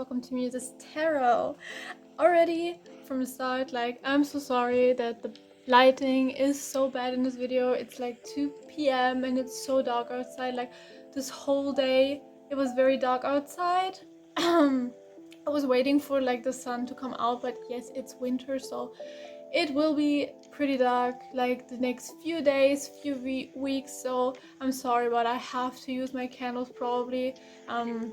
welcome to Muse's Tarot. Already from the start, like, I'm so sorry that the lighting is so bad in this video. It's like 2 p.m. and it's so dark outside. Like, this whole day it was very dark outside. I was waiting for like the sun to come out, but yes, it's winter, so it will be pretty dark like the next few days, few weeks, so I'm sorry, but I have to use my candles probably.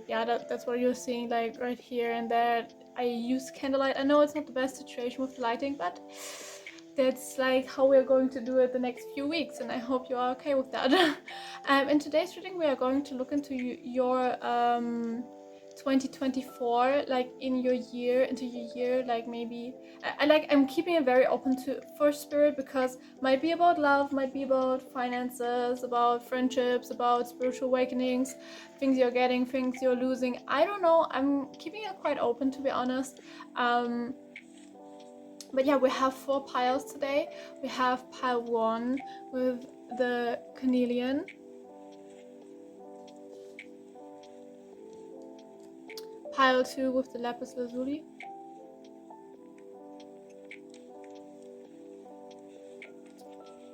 Yeah, that's what you're seeing, like right here and there. I use candlelight. I know it's not the best situation with the lighting, but that's like how we're going to do it the next few weeks, and I hope you are okay with that. In today's reading, we are going to look into your 2024, like into your year, like maybe I'm keeping it very open to for spirit, because might be about love, might be about finances, about friendships, about spiritual awakenings, things you're getting, things you're losing. I don't know, I'm keeping it quite open, to be honest. But yeah, we have 4 piles today. We have pile 1 with the carnelian, pile 2 with the lapis lazuli,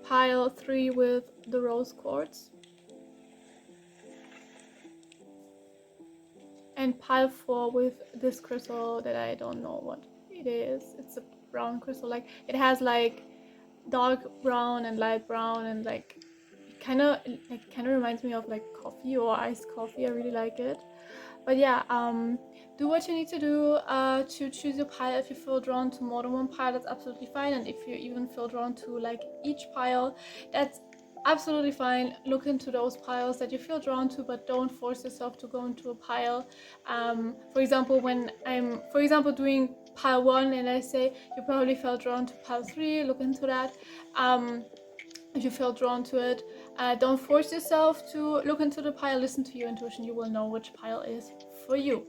pile 3 with the rose quartz, and pile 4 with this crystal that I don't know what it is. It's a brown crystal, like it has like dark brown and light brown, and like it kind of reminds me of like coffee or iced coffee. I really like it. But yeah, do what you need to do to choose your pile. If you feel drawn to more than one pile, that's absolutely fine. And if you even feel drawn to like each pile, that's absolutely fine. Look into those piles that you feel drawn to, but don't force yourself to go into a pile. For example, when I'm doing pile 1 and I say you probably felt drawn to pile 3, look into that. If you feel drawn to it, don't force yourself to look into the pile. Listen to your intuition. You will know which pile is for you.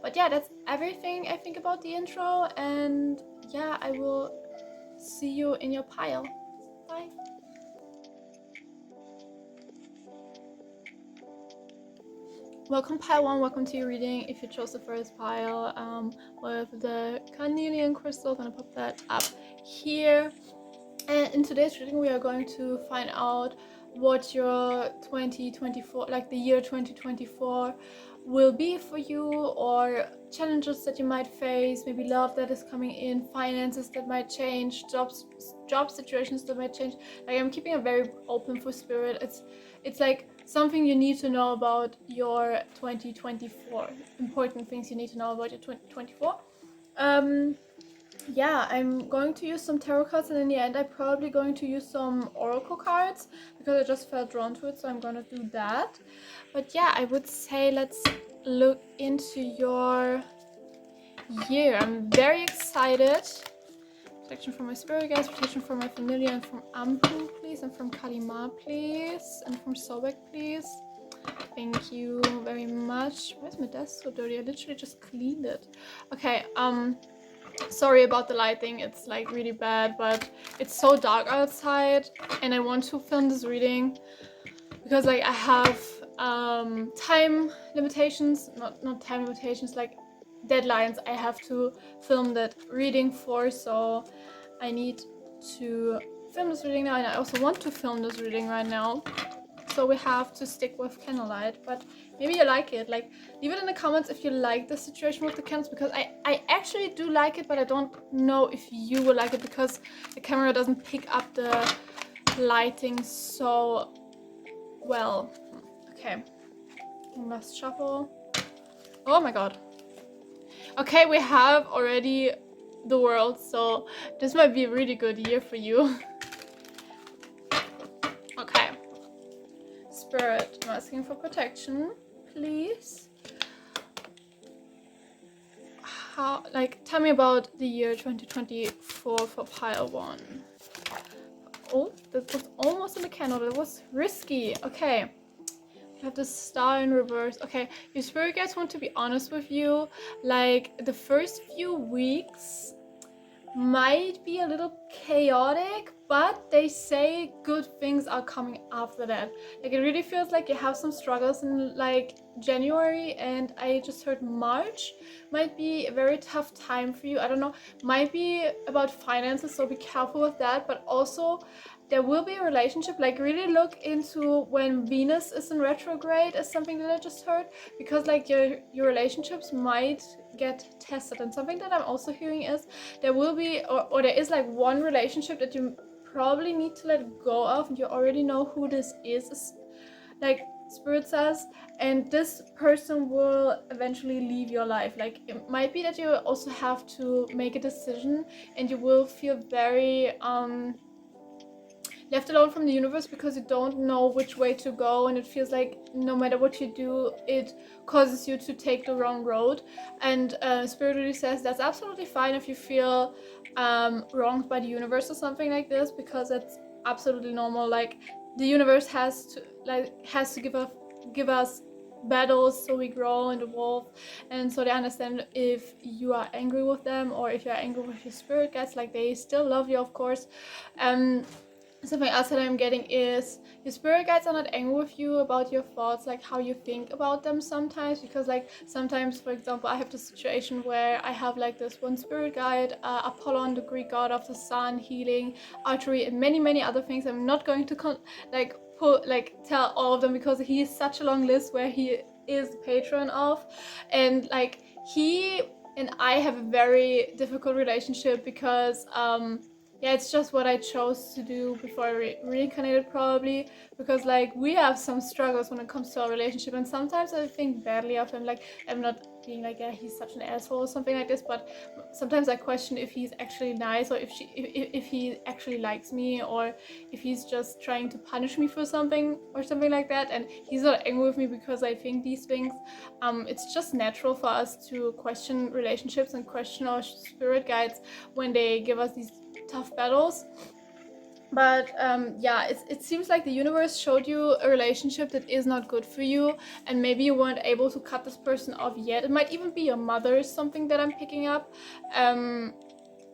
But yeah, that's everything I think about the intro, and yeah, I will see you in your pile. Bye. Welcome pile 1, welcome to your reading. If you chose the first pile with the carnelian crystal, I'm gonna pop that up here. And in today's reading, we are going to find out what your 2024, like the year 2024, will be for you, or challenges that you might face, maybe love that is coming in, finances that might change, job situations that might change. Like, I'm keeping it very open for spirit. It's like something you need to know about your 2024, important things you need to know about your 2024. Yeah, I'm going to use some tarot cards, and in the end I'm probably going to use some oracle cards because I just felt drawn to it, so I'm gonna do that. But yeah, I would say let's look into your year. I'm very excited. Protection from my spirit guides, protection from my familiar, and from Ampu, please, and from Kalima, please, and from Sobek, please. Thank you very much. Why is my desk so dirty? I literally just cleaned it. Okay, sorry about the lighting, it's like really bad, but it's so dark outside and I want to film this reading because like I have time limitations, not time limitations, like deadlines I have to film that reading for, so I need to film this reading now, and I also want to film this reading right now. So we have to stick with candlelight, but maybe you like it. Like, leave it in the comments if you like the situation with the candles, because I actually do like it, but I don't know if you will like it because the camera doesn't pick up the lighting so well. Okay, last shuffle. Oh my god. Okay, we have already the world, so this might be a really good year for you. Okay. Spirit, I'm asking for protection, please. Tell me about the year 2024 for pile 1. Oh, that was almost in the candle. That was risky. Okay. We have the star in reverse. Okay, your spirit guides want to be honest with you. Like, the first few weeks might be a little chaotic, but they say good things are coming after that. Like it really feels like you have some struggles in like January, and I just heard March might be a very tough time for you. I don't know, might be about finances, so be careful with that. But also there will be a relationship, like really look into when Venus is in retrograde is something that I just heard, because like your relationships might get tested. And something that I'm also hearing is there will be or there is like one relationship that you probably need to let go of, and you already know who this is like Spirit says, and this person will eventually leave your life. Like it might be that you also have to make a decision, and you will feel very left alone from the universe because you don't know which way to go, and it feels like no matter what you do, it causes you to take the wrong road. And Spirit really says that's absolutely fine if you feel wronged by the universe or something like this, because it's absolutely normal. Like the universe has to give us battles so we grow and evolve, and so they understand if you are angry with them or if you're angry with your spirit guides. Like they still love you, of course. Something else that I'm getting is your spirit guides are not angry with you about your thoughts, like how you think about them sometimes, because like sometimes, for example, I have this situation where I have like this one spirit guide, Apollon, the Greek god of the sun, healing, archery, and many other things. I'm not going to tell all of them because he is such a long list where he is the patron of, and like he and I have a very difficult relationship because yeah, it's just what I chose to do before I reincarnated, probably, because like we have some struggles when it comes to our relationship, and sometimes I think badly of him. Like I'm not being like, yeah, he's such an asshole or something like this, but sometimes I question if he's actually nice, or if he actually likes me, or if he's just trying to punish me for something or something like that. And he's not angry with me because I think these things. It's just natural for us to question relationships and question our spirit guides when they give us these tough battles. But yeah, it seems like the universe showed you a relationship that is not good for you, and maybe you weren't able to cut this person off yet. It might even be your mother, something that I'm picking up,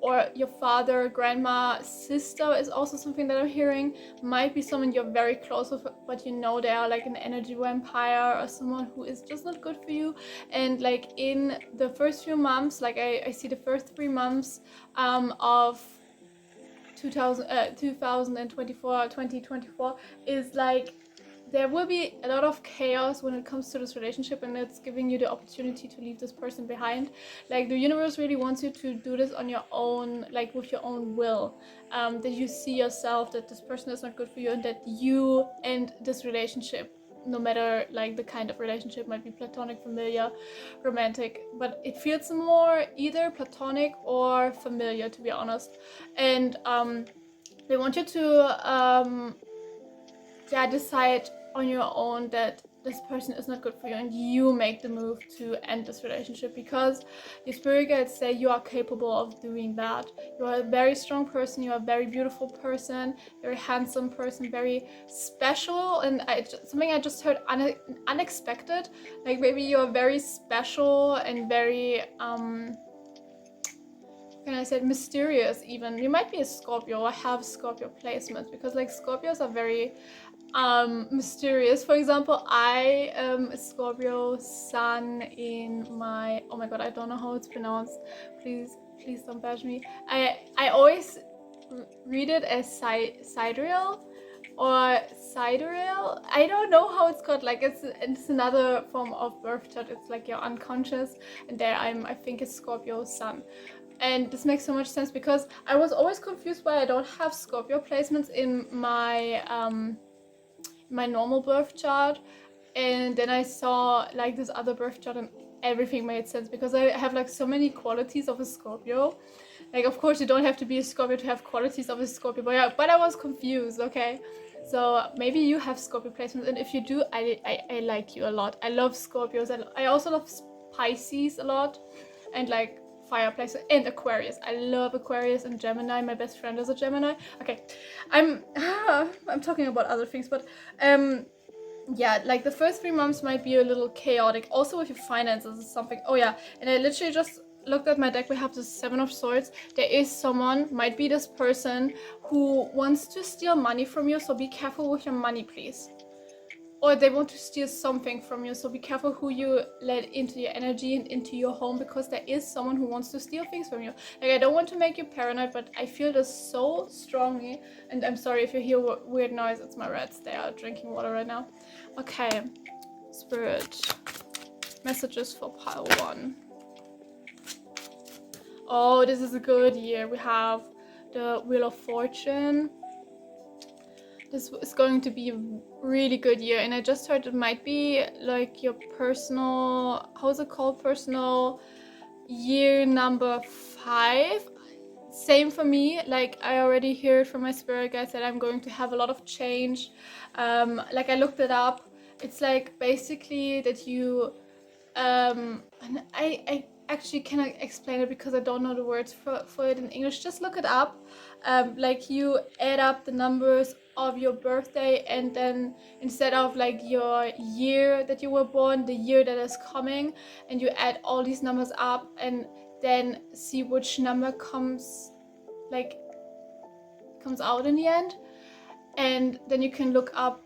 or your father, grandma, sister is also something that I'm hearing. Might be someone you're very close with, but you know they are like an energy vampire or someone who is just not good for you. And like in the first few months, like I see the first 3 months of 2024 is like there will be a lot of chaos when it comes to this relationship, and it's giving you the opportunity to leave this person behind. Like the universe really wants you to do this on your own, like with your own will, that you see yourself that this person is not good for you, and that you end this relationship, no matter like the kind of relationship, might be platonic, familiar, romantic, but it feels more either platonic or familiar, to be honest. And they want you to decide on your own that this person is not good for you, and you make the move to end this relationship, because your spirit guides say you are capable of doing that. You are a very strong person, you are a very beautiful person, very handsome person, very special. And something I just heard unexpected, like maybe you are very special and very can I say mysterious even. You might be a Scorpio or have Scorpio placements, because like Scorpios are very mysterious. For example, I am a Scorpio Sun in my, oh my god, I don't know how it's pronounced, please don't bash me. I always read it as sidereal or sidereal. I don't know how it's called. Like it's another form of birth chart. It's like your unconscious, and there I think it's Scorpio Sun. And this makes so much sense because I was always confused why I don't have Scorpio placements in my my normal birth chart, and then I saw like this other birth chart and everything made sense, because I have like so many qualities of a Scorpio. Like of course you don't have to be a Scorpio to have qualities of a Scorpio, but yeah, but I was confused. Okay, so maybe you have Scorpio placements, and if you do, I like you a lot. I love Scorpios, and I also love Pisces a lot, and like fireplace, and Aquarius. I love Aquarius and Gemini. My best friend is a Gemini. Okay, I'm talking about other things, but yeah, like the first 3 months might be a little chaotic, also with your finances or something. Oh yeah, and I literally just looked at my deck, we have the Seven of Swords. There is someone, might be this person, who wants to steal money from you, so be careful with your money, please. Or they want to steal something from you, so be careful who you let into your energy and into your home, because there is someone who wants to steal things from you. Like, I don't want to make you paranoid, but I feel this so strongly. And I'm sorry if you hear weird noise, it's my rats. They are drinking water right now. Okay, Spirit. Messages for pile 1. Oh, this is a good year. We have the Wheel of Fortune. This is going to be a really good year, and I just heard it might be like your personal, how's it called, personal year number 5. Same for me. Like, I already heard from my spirit guides that I'm going to have a lot of change. Like, I looked it up. It's like basically that you and I actually cannot explain it because I don't know the words for it in English. Just look it up. Like, you add up the numbers of your birthday, and then instead of like your year that you were born, the year that is coming, and you add all these numbers up and then see which number comes out in the end, and then you can look up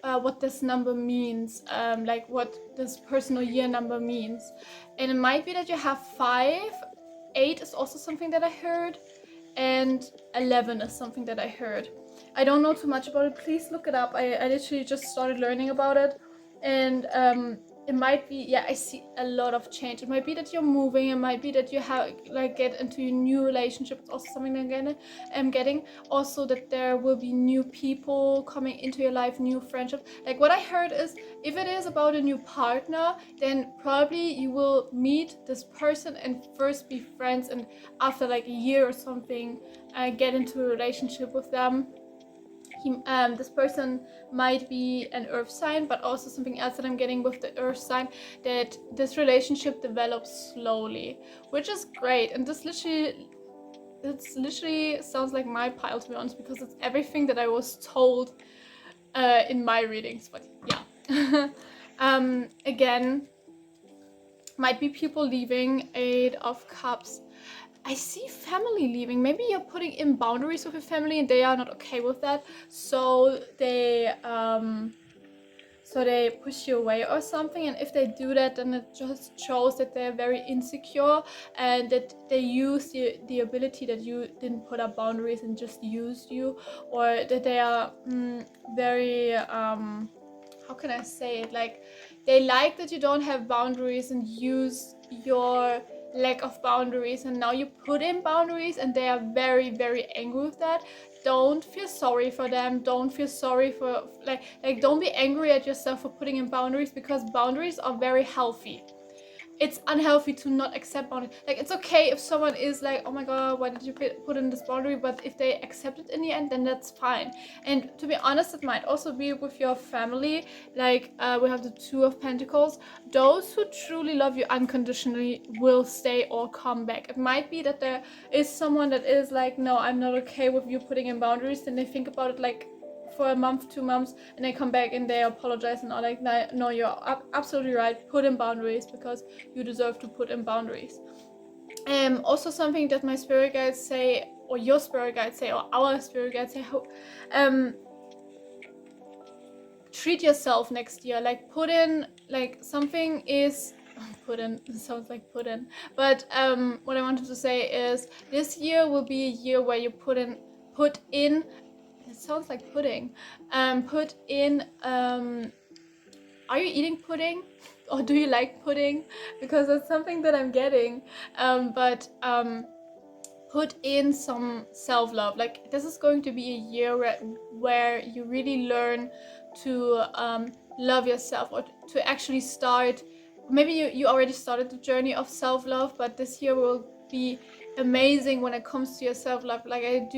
what this number means, like what this personal year number means. And it might be that you have 5. 8 is also something that I heard, and 11 is something that I heard. I don't know too much about it. Please look it up. I literally just started learning about it, and it might be, yeah, I see a lot of change. It might be that you're moving. It might be that you have get into a new relationship. It's also something that I'm getting. Also that there will be new people coming into your life, new friendships. Like, what I heard is, if it is about a new partner, then probably you will meet this person and first be friends, and after like a year or something, get into a relationship with them. This person might be an earth sign, but also something else that I'm getting with the earth sign, that this relationship develops slowly, which is great. And this literally sounds like my pile, to be honest, because it's everything that I was told in my readings. But yeah. Again, might be people leaving. 8 of Cups. I see family leaving. Maybe you're putting in boundaries with your family and they are not okay with that, so they push you away or something. And if they do that, then it just shows that they're very insecure, and that they use the ability that you didn't put up boundaries and just used you, or that they are very how can I say it, like, they like that you don't have boundaries and use your lack of boundaries, and now you put in boundaries and they are very, very angry with that. Don't feel sorry for them. Don't feel sorry for like don't be angry at yourself for putting in boundaries, because boundaries are very healthy. It's unhealthy to not accept boundaries. Like, it's okay if someone is like, oh my god, why did you put in this boundary? But if they accept it in the end, then that's fine. And to be honest, it might also be with your family. Like, we have the 2 of Pentacles. Those who truly love you unconditionally will stay or come back. It might be that there is someone that is like, no, I'm not okay with you putting in boundaries. Then they think about it like for a month, 2 months, and they come back and they apologize and are like, no, you're absolutely right, put in boundaries, because you deserve to put in boundaries. Also something that my spirit guides say, or your spirit guides say, or our spirit guides say, treat yourself next year. Like, put in, like, something is put in, it sounds like put in, but what I wanted to say is, this year will be a year where you put in, it sounds like pudding. Put in, are you eating pudding? Or do you like pudding? Because that's something that I'm getting. Put in some self-love. Like, this is going to be a year where you really learn to love yourself, or to actually start. Maybe you already started the journey of self-love, but this year will be amazing when it comes to your self-love. Like I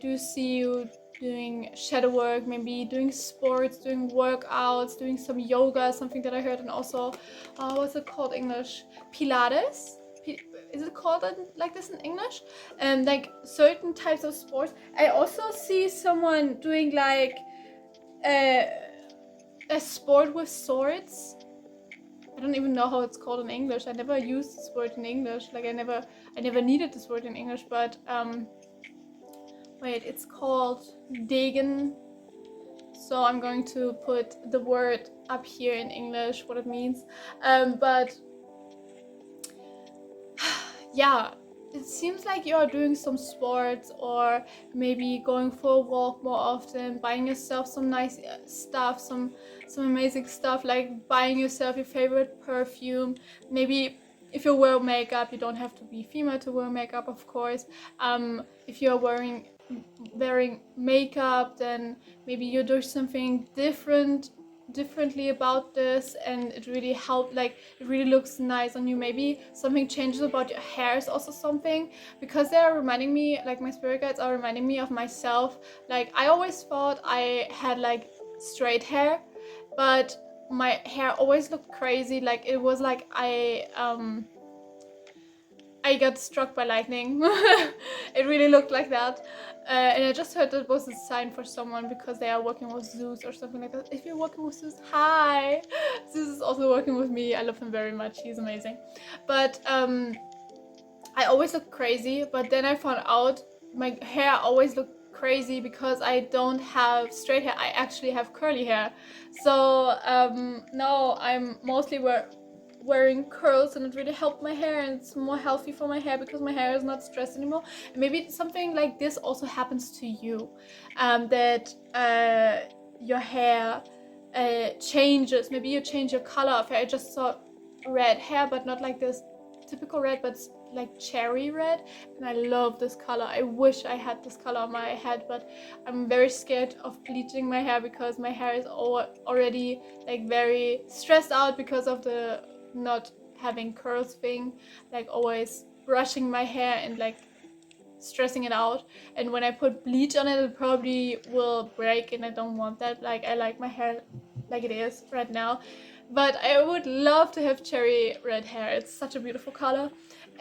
do see you doing shadow work, maybe doing sports, doing workouts, doing some yoga, something that I heard. And also what's it called in English, Pilates. Is it called like this in English? And like certain types of sports. I also see someone doing like a sport with swords. I don't even know how it's called in English. I never used this word in English. Like I never needed this word in English, but wait, it's called Degen. So I'm going to put the word up here in English, what it means. But yeah, it seems like you are doing some sports, or maybe going for a walk more often, buying yourself some nice stuff, some amazing stuff, like buying yourself your favorite perfume. Maybe if you wear makeup, you don't have to be female to wear makeup, of course. If you're wearing makeup, then maybe you do something differently about this, and it really helped, like it really looks nice on you. Maybe something changes about your hair is also something, because they are reminding me, like my spirit guides are reminding me of myself. Like I always thought I had like straight hair, but my hair always looked crazy. Like it was like I got struck by lightning. It really looked like that. And I just heard that was a sign for someone, because they are working with Zeus or something like that. If you're working with Zeus, hi! Zeus is also working with me. I love him very much. He's amazing. But I always look crazy. But then I found out my hair always looked crazy because I don't have straight hair. I actually have curly hair. So now I'm mostly wearing curls, and it really helped my hair, and it's more healthy for my hair because my hair is not stressed anymore. And maybe something like this also happens to you, that your hair changes. Maybe you change your color of hair. I just saw red hair, but not like this typical red, but like cherry red, and I love this color. I wish I had this color on my head, but I'm very scared of bleaching my hair, because my hair is already like very stressed out because of the not having curls thing, like always brushing my hair and like stressing it out. And when I put bleach on it, it probably will break, and I don't want that. Like I like my hair like it is right now, but I would love to have cherry red hair. It's such a beautiful color.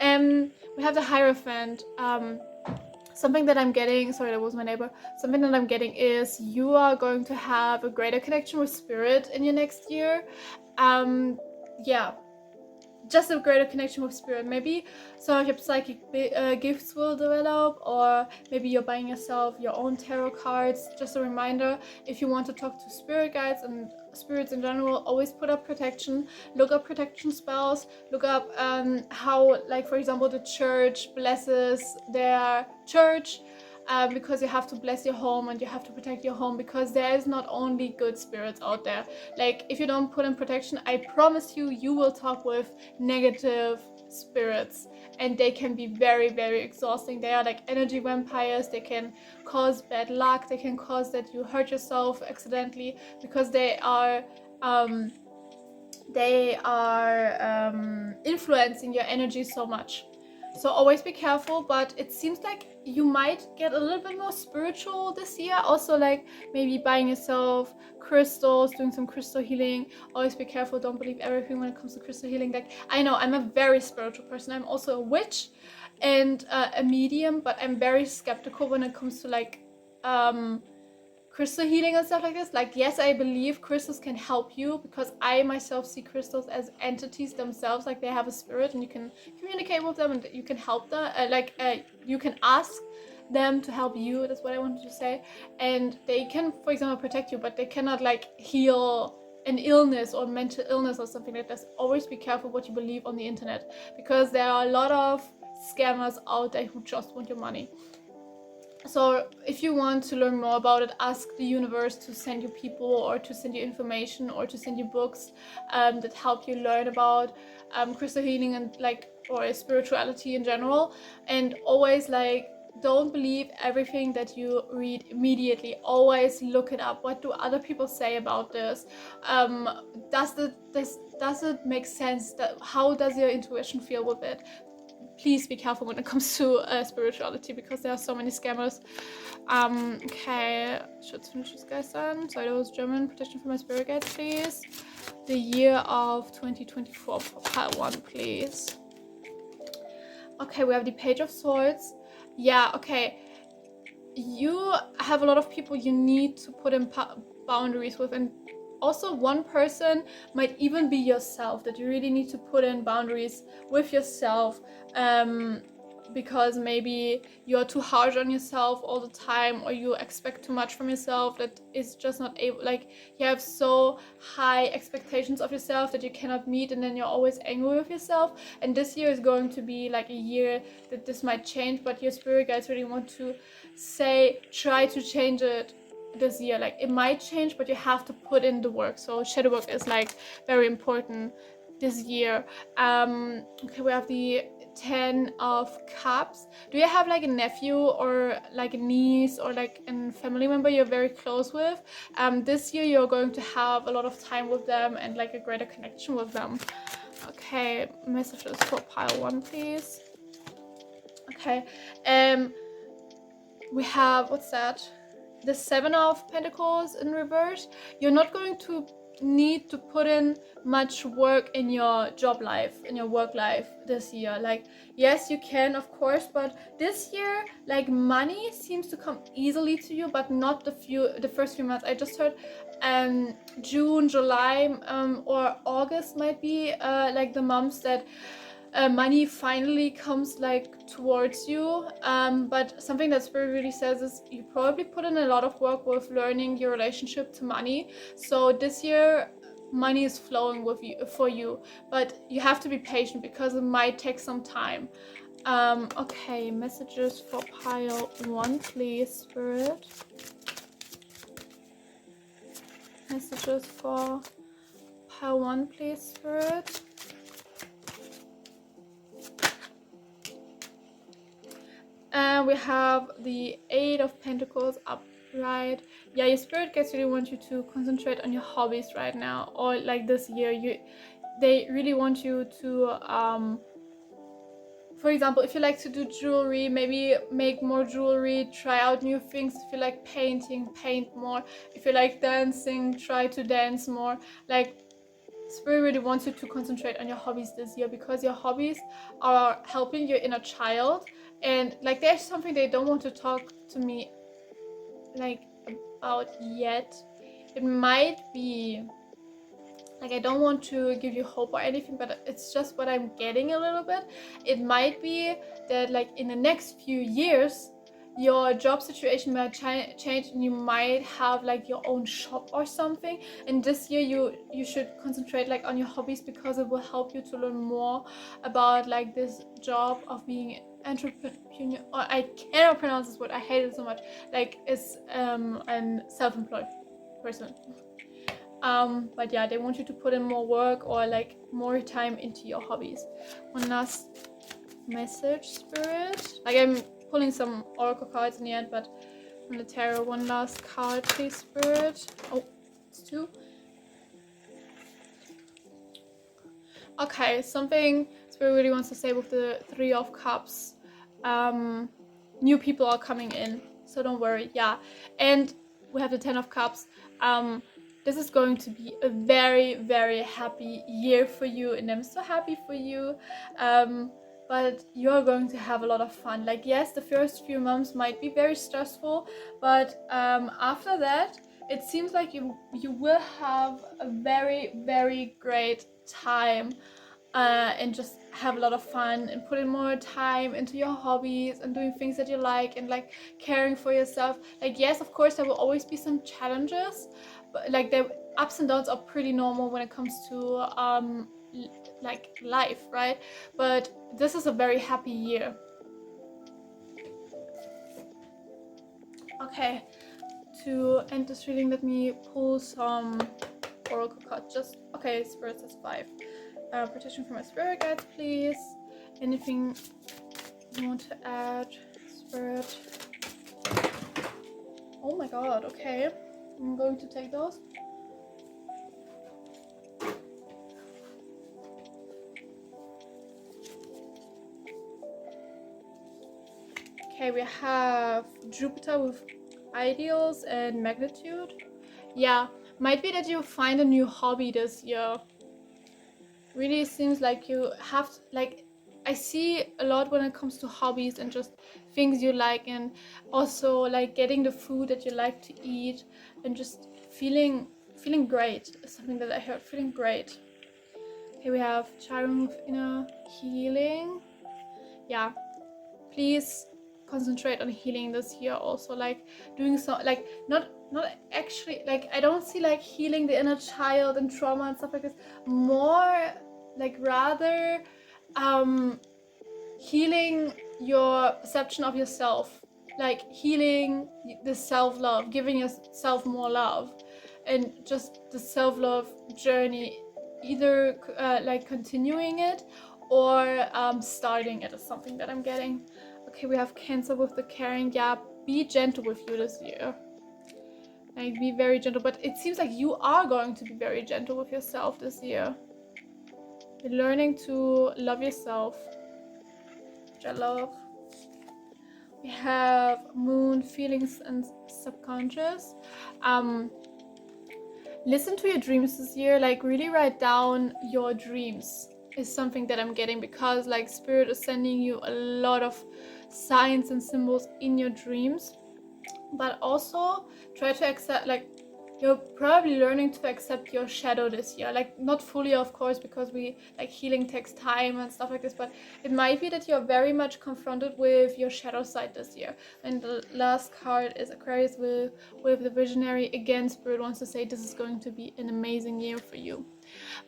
We have the Hierophant. Something that I'm getting, sorry, that was my neighbor. Something that I'm getting is you are going to have a greater connection with spirit in your next year. Yeah, just a greater connection with spirit. Maybe some of your psychic gifts will develop, or maybe you're buying yourself your own tarot cards. Just a reminder, if you want to talk to spirit guides and spirits in general, always put up protection. Look up protection spells. Look up how, like for example, the church blesses their church. Because you have to bless your home and you have to protect your home, because there is not only good spirits out there. Like if you don't put in protection, I promise you, you will talk with negative spirits, and they can be very, very exhausting. They are like energy vampires. They can cause bad luck. They can cause that you hurt yourself accidentally, because they are influencing your energy so much. So always be careful. But it seems like you might get a little bit more spiritual this year. Also, like maybe buying yourself crystals, doing some crystal healing. Always be careful. Don't believe everything when it comes to crystal healing. Like I know I'm a very spiritual person. I'm also a witch and a medium, but I'm very skeptical when it comes to like crystal healing and stuff like this. Like, yes, I believe crystals can help you, because I myself see crystals as entities themselves. Like they have a spirit, and you can communicate with them, and you can help them. You can ask them to help you. That's what I wanted to say. And they can, for example, protect you, but they cannot like heal an illness or mental illness or something like that. Always be careful what you believe on the internet, because there are a lot of scammers out there who just want your money. So if you want to learn more about it, ask the universe to send you people, or to send you information, or to send you books that help you learn about crystal healing and or spirituality in general. And always don't believe everything that you read immediately. Always look it up. What do other people say about this? Does it make sense? How does your intuition feel with it? Please be careful when it comes to spirituality, because there are so many scammers. Okay, Schutzwünschungsgeistern. Sorry, that was German. Protection for my spirit guides, please. The year of 2024 for pile 1, please. Okay, we have the Page of Swords. Yeah, okay. You have a lot of people you need to put in boundaries with, and also one person might even be yourself, that you really need to put in boundaries with yourself, because maybe you're too harsh on yourself all the time, or you expect too much from yourself that is just not able, like you have so high expectations of yourself that you cannot meet, and then you're always angry with yourself. And this year is going to be like a year that this might change, but your spirit guides really want to say try to change it this year. Like it might change, but you have to put in the work. So shadow work is like very important this year. Okay, we have the 10 of Cups. Do you have like a nephew or like a niece or like a family member you're very close with? This year you're going to have a lot of time with them and like a greater connection with them. Okay, messages for pile 1, please. Okay, we have, what's that? The 7 of Pentacles in reverse. You're not going to need to put in much work in your job life, in your work life this year. Like yes, you can, of course, but this year like money seems to come easily to you, but not the first few months. I just heard June, July, or August might be like the months that money finally comes like towards you, but something that spirit really says is you probably put in a lot of work with learning your relationship to money. So this year money is flowing with you for you, but you have to be patient because it might take some time. Okay, messages for pile 1, please, spirit. Messages for pile 1, please, spirit. And we have the 8 of Pentacles upright. Yeah, your spirit guides really want you to concentrate on your hobbies right now, or like this year. They really want you to, for example, if you like to do jewelry, maybe make more jewelry, try out new things. If you like painting, paint more. If you like dancing, try to dance more. Like spirit really wants you to concentrate on your hobbies this year, because your hobbies are helping your inner child, and like there's something they don't want to talk to me like about yet. It might be like, I don't want to give you hope or anything, but it's just what I'm getting a little bit. It might be that like in the next few years your job situation might change, and you might have like your own shop or something. And this year you should concentrate like on your hobbies, because it will help you to learn more about like this job of being entrepreneur, or I cannot pronounce this word, I hate it so much, like is an self-employed person. But yeah, they want you to put in more work or like more time into your hobbies. One last message, spirit. Like I'm pulling some oracle cards in the end, but from the tarot, one last card, please, spirit. Oh, it's 2. Okay, something spirit really wants to say with the 3 of Cups. New people are coming in, so don't worry. Yeah, and we have the 10 of Cups. This is going to be a very, very happy year for you, and I'm so happy for you. But you're going to have a lot of fun. Like yes, the first few months might be very stressful, but after that it seems like you will have a very, very great time, and just have a lot of fun and put in more time into your hobbies and doing things that you like, and like caring for yourself. Like yes, of course there will always be some challenges, but like the ups and downs are pretty normal when it comes to like life, right? But this is a very happy year. Okay, to end this reading, let me pull some oracle cards. Just okay, spirits is 5. Protection from my spirit guides, please. Anything you want to add, spirit? Oh my god, okay, I'm going to take those. Okay, we have Jupiter with ideals and magnitude. Yeah, might be that you find a new hobby this year. Really seems like you have to, like, I see a lot when it comes to hobbies and just things you like, and also like getting the food that you like to eat, and just feeling feeling great is something that I heard. Feeling great. Here we have Chiron with inner healing. Yeah, please concentrate on healing this year also, like doing so, like not actually, like I don't see like healing the inner child and trauma and stuff like this, more like rather healing your perception of yourself, like healing the self-love, giving yourself more love, and just the self-love journey, either like continuing it or starting it is something that I'm getting. Okay, we have Cancer with the caring. Yeah, be gentle with you this year. Like, be very gentle. But it seems like you are going to be very gentle with yourself this year. You're learning to love yourself, which I love. We have Moon, feelings, and subconscious. Listen to your dreams this year. Like, really write down your dreams is something that I'm getting, because like Spirit is sending you a lot of signs and symbols in your dreams. But also try to accept, like, you're probably learning to accept your shadow this year. Like, not fully, of course, because we like healing takes time and stuff like this, but it might be that you're very much confronted with your shadow side this year. And the last card is Aquarius with the visionary. Again, Spirit wants to say this is going to be an amazing year for you.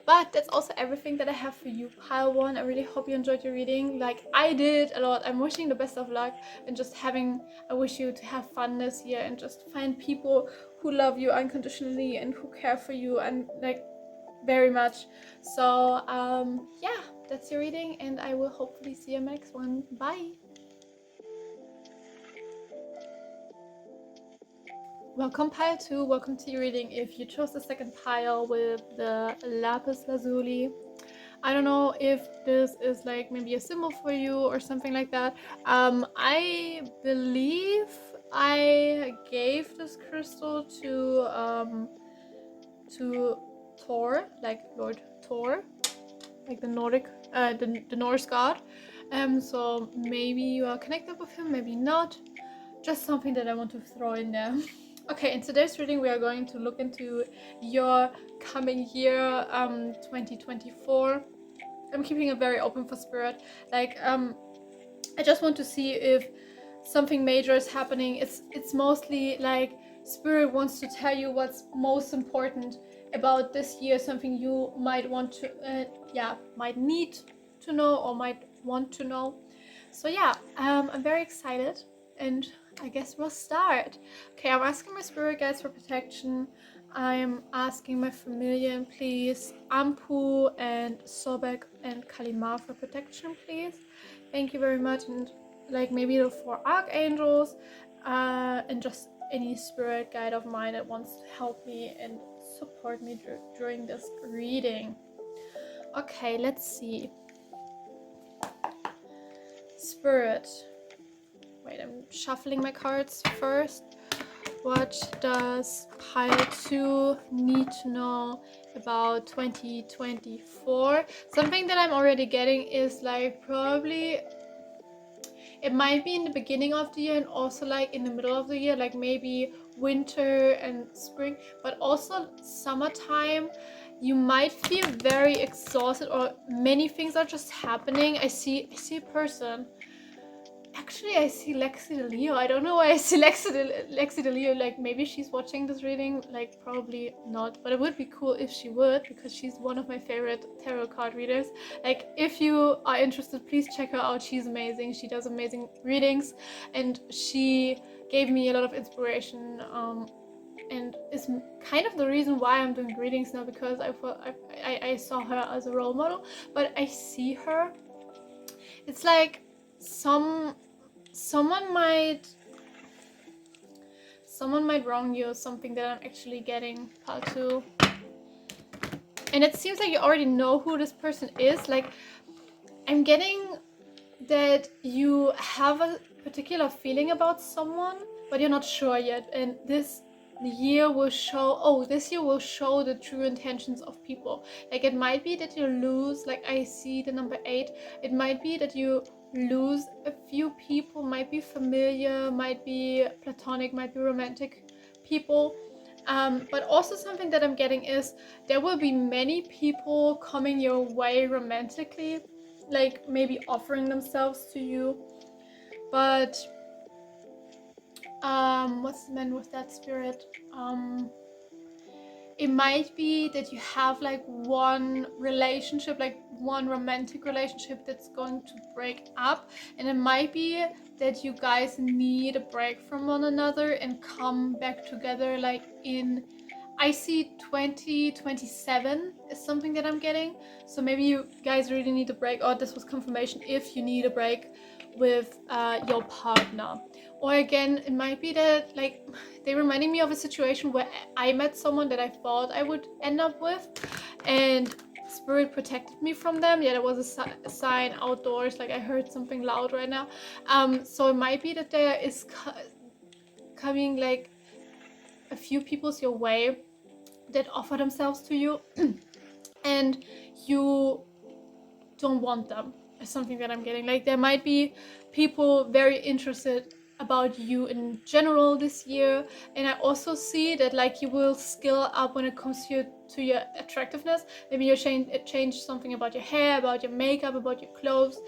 But that's also everything that I have for you, pile one. I really hope you enjoyed your reading. Like I did a lot. I'm wishing the best of luck, and just I wish you to have fun this year and just find people who love you unconditionally and who care for you and like very much. So yeah, that's your reading, and I will hopefully see you next one. Bye. Welcome pile 2, welcome to your reading. If you chose the second pile with the lapis lazuli, I don't know if this is like maybe a symbol for you or something like that. I believe I gave this crystal to Thor, like Lord Thor, like the Nordic, the Norse god. So maybe you are connected with him, maybe not. Just something that I want to throw in there. Okay, in today's reading we are going to look into your coming year, 2024. I'm keeping it very open for Spirit. Like, I just want to see if something major is happening. It's mostly like Spirit wants to tell you what's most important about this year, something you might want to, might need to know or might want to know. So yeah, I'm very excited, and I guess we'll start. Okay, I'm asking my spirit guides for protection. I'm asking my familiar, please, Ampu and Sobek and Kalima for protection, please. Thank you very much. And like maybe the 4 archangels, and just any spirit guide of mine that wants to help me and support me during this reading. Okay, let's see. Spirit. Wait, I'm shuffling my cards first. What does pile 2 need to know about 2024? Something that I'm already getting is like probably it might be in the beginning of the year and also like in the middle of the year, like maybe winter and spring, but also summertime. You might feel very exhausted or many things are just happening. I see a person. Actually, I see Lexi the Leo. I don't know why I see Lexi the Leo. Like, maybe she's watching this reading. Like, probably not. But it would be cool if she would, because she's one of my favorite tarot card readers. Like, if you are interested, please check her out. She's amazing. She does amazing readings. And she gave me a lot of inspiration. And is kind of the reason why I'm doing readings now, because I saw her as a role model. But I see her. It's like someone might wrong you, something that I'm actually getting part 2. And it seems like you already know who this person is. Like, I'm getting that you have a particular feeling about someone, but you're not sure yet. And this year will show the true intentions of people. Like, it might be that you lose, like I see the number 8, it might be that you lose a few people, might be familiar, might be platonic, might be romantic people, But also something that I'm getting is there will be many people coming your way romantically, like maybe offering themselves to you. But what's meant with that, spirit? It might be that you have like one relationship, like one romantic relationship that's going to break up, and it might be that you guys need a break from one another and come back together, like in, I see 2027 is something that I'm getting. So maybe you guys really need a break, or this was confirmation if you need a break with your partner. Or again, it might be that like they reminding me of a situation where I met someone that I thought I would end up with, and spirit protected me from them. Yeah, there was a sign outdoors, like I heard something loud right now. So it might be that there is coming like a few people's your way that offer themselves to you and you don't want them, is something that I'm getting. Like there might be people very interested about you in general this year, and I also see that like you will skill up when it comes to your attractiveness. Maybe you change something about your hair, about your makeup, about your clothes.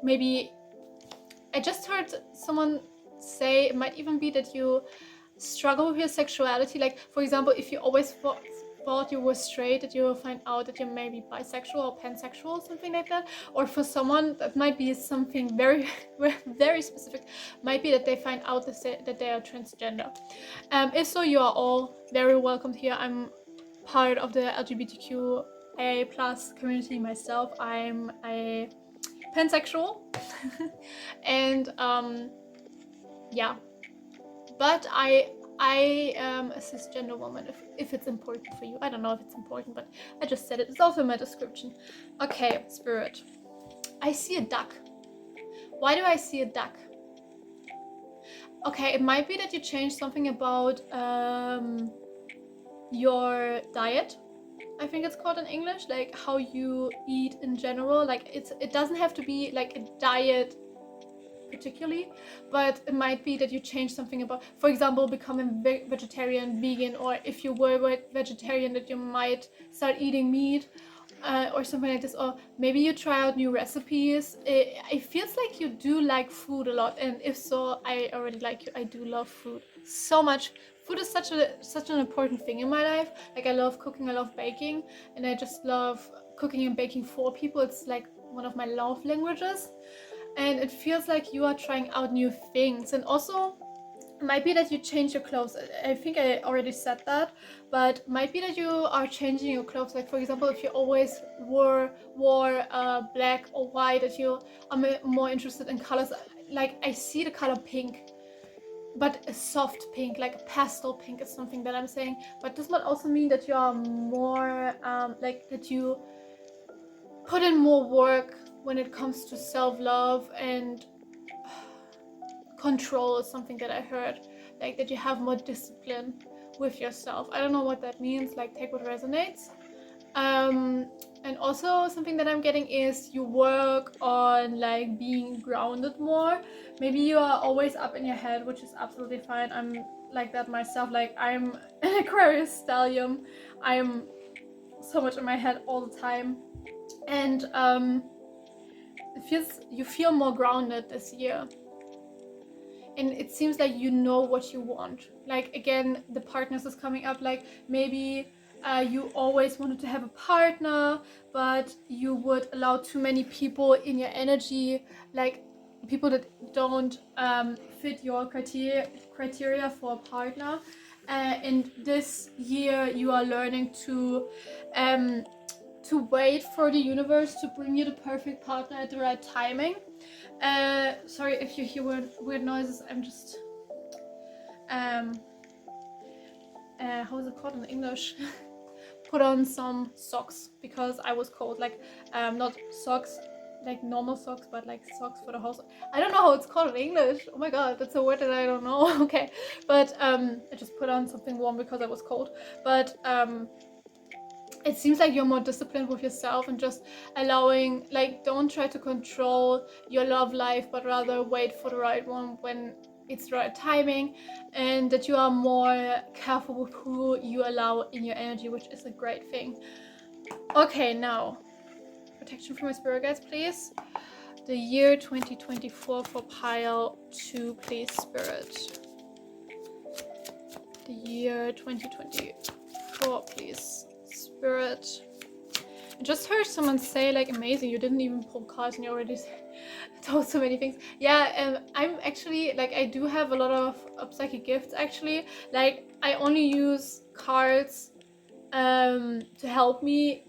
Maybe I just heard someone say it might even be that you struggle with your sexuality. Like for example, if you always thought you were straight, that you will find out that you're maybe bisexual or pansexual, something like that. Or for someone that might be something very very specific, might be that they find out that they are transgender. If so, you are all very welcomed here. I'm part of the LGBTQIA plus community myself. I'm a pansexual and yeah, but I am a cisgender woman, if it's important for you. I don't know if it's important, but I just said it. It's also in my description. Okay, spirit. I see a duck. Why do I see a duck? Okay, it might be that you changed something about your diet. I think it's called in English, like how you eat in general. Like it doesn't have to be like a diet particularly, but it might be that you change something about, for example, becoming vegetarian, vegan, or if you were vegetarian that you might start eating meat or something like this. Or maybe you try out new recipes. It feels like you do like food a lot, and if so, I already like you. I do love food so much. Food is such an important thing in my life. Like I love cooking, I love baking, and I just love cooking and baking for people. It's like one of my love languages. And it feels like you are trying out new things. And also it might be that you change your clothes. I think I already said that, but might be that you are changing your clothes. Like for example, if you always wore black or white, that you are more interested in colors. Like I see the color pink, but a soft pink, like a pastel pink is something that I'm saying. But this might also mean that you are more like that you put in more work when it comes to self-love, and control is something that I heard, like that you have more discipline with yourself. I don't know what that means, like take what resonates. And also something that I'm getting is you work on like being grounded more. Maybe you are always up in your head, which is absolutely fine. I'm like that myself. Like I'm an Aquarius stellium. I'm so much in my head all the time, and you feel more grounded this year, and it seems like you know what you want. Like again, the partners is coming up. Like maybe you always wanted to have a partner, but you would allow too many people in your energy, like people that don't fit your criteria for a partner. And this year you are learning to wait for the universe to bring you the perfect partner at the right timing. Sorry if you hear weird noises. I'm just how is it called in English? Put on some socks because I was cold. Like not socks like normal socks, but like socks for the house. I don't know how it's called in English. Oh my god, that's a word that I don't know. Okay, but I just put on something warm because I was cold. But it seems like you're more disciplined with yourself and just allowing, like, don't try to control your love life, but rather wait for the right one when it's the right timing, and that you are more careful with who you allow in your energy, which is a great thing. Okay, now protection from my spirit guides, please. The year 2024 for pile 2, please, spirit. The year 2024, please, spirit. I just heard someone say, like, amazing, you didn't even pull cards and you already told so many things. Yeah, I'm actually, like, I do have a lot of psychic gifts, actually. Like, I only use cards to help me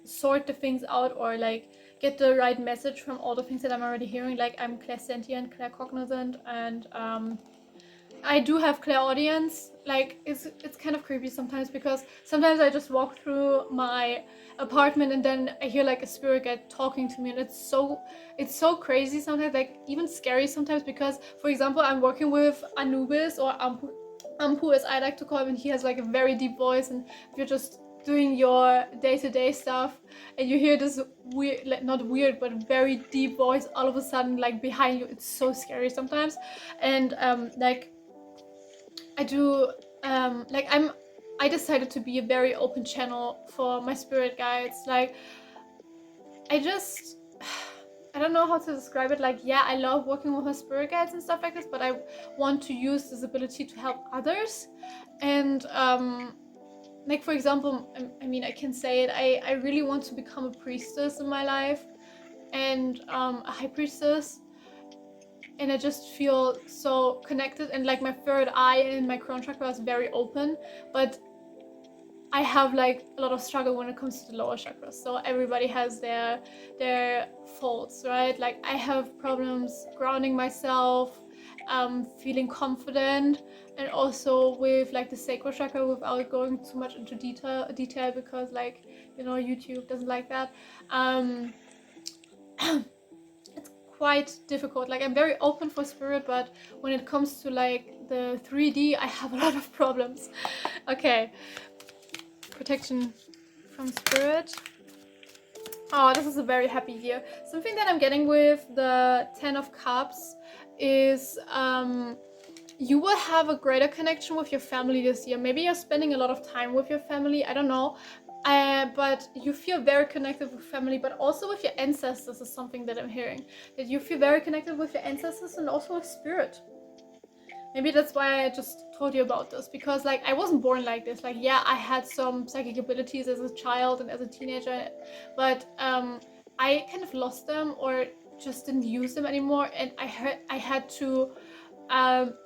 sort the things out, or like get the right message from all the things that I'm already hearing. Like, I'm clairsentient, claircognizant, and I do have clairaudience. Like, it's kind of creepy sometimes, because sometimes I just walk through my apartment and then I hear like a spirit guide talking to me, and it's so crazy sometimes, like even scary sometimes, because for example, I'm working with Anubis, or Ampu as I like to call him, and he has like a very deep voice, and if you're just doing your day-to-day stuff and you hear this weird, like not weird but very deep voice all of a sudden like behind you, it's so scary sometimes. And like I do like I decided to be a very open channel for my spirit guides. Like, I don't know how to describe it. Like, yeah, I love working with my spirit guides and stuff like this, but I want to use this ability to help others. And like, for example, I mean, I can say it, I really want to become a priestess in my life, and a high priestess, and I just feel so connected, and like my third eye in my crown chakra is very open, but I have like a lot of struggle when it comes to the lower chakras. So everybody has their faults, right? Like, I have problems grounding myself, feeling confident, and also with like the sacral chakra, without going too much into detail, because, like, you know, YouTube doesn't like that. It's quite difficult. Like, I'm very open for spirit, but when it comes to like the 3D, I have a lot of problems. Okay. Protection from spirit. Oh, this is a very happy year. Something that I'm getting with the 10 of Cups is you will have a greater connection with your family this year. Maybe you're spending a lot of time with your family, I don't know. But you feel very connected with family, but also with your ancestors is something that I'm hearing. That you feel very connected with your ancestors and also with spirit. Maybe that's why I just told you about this, because like I wasn't born like this. Like, yeah, I had some psychic abilities as a child and as a teenager, but I kind of lost them, or just didn't use them anymore, and I had to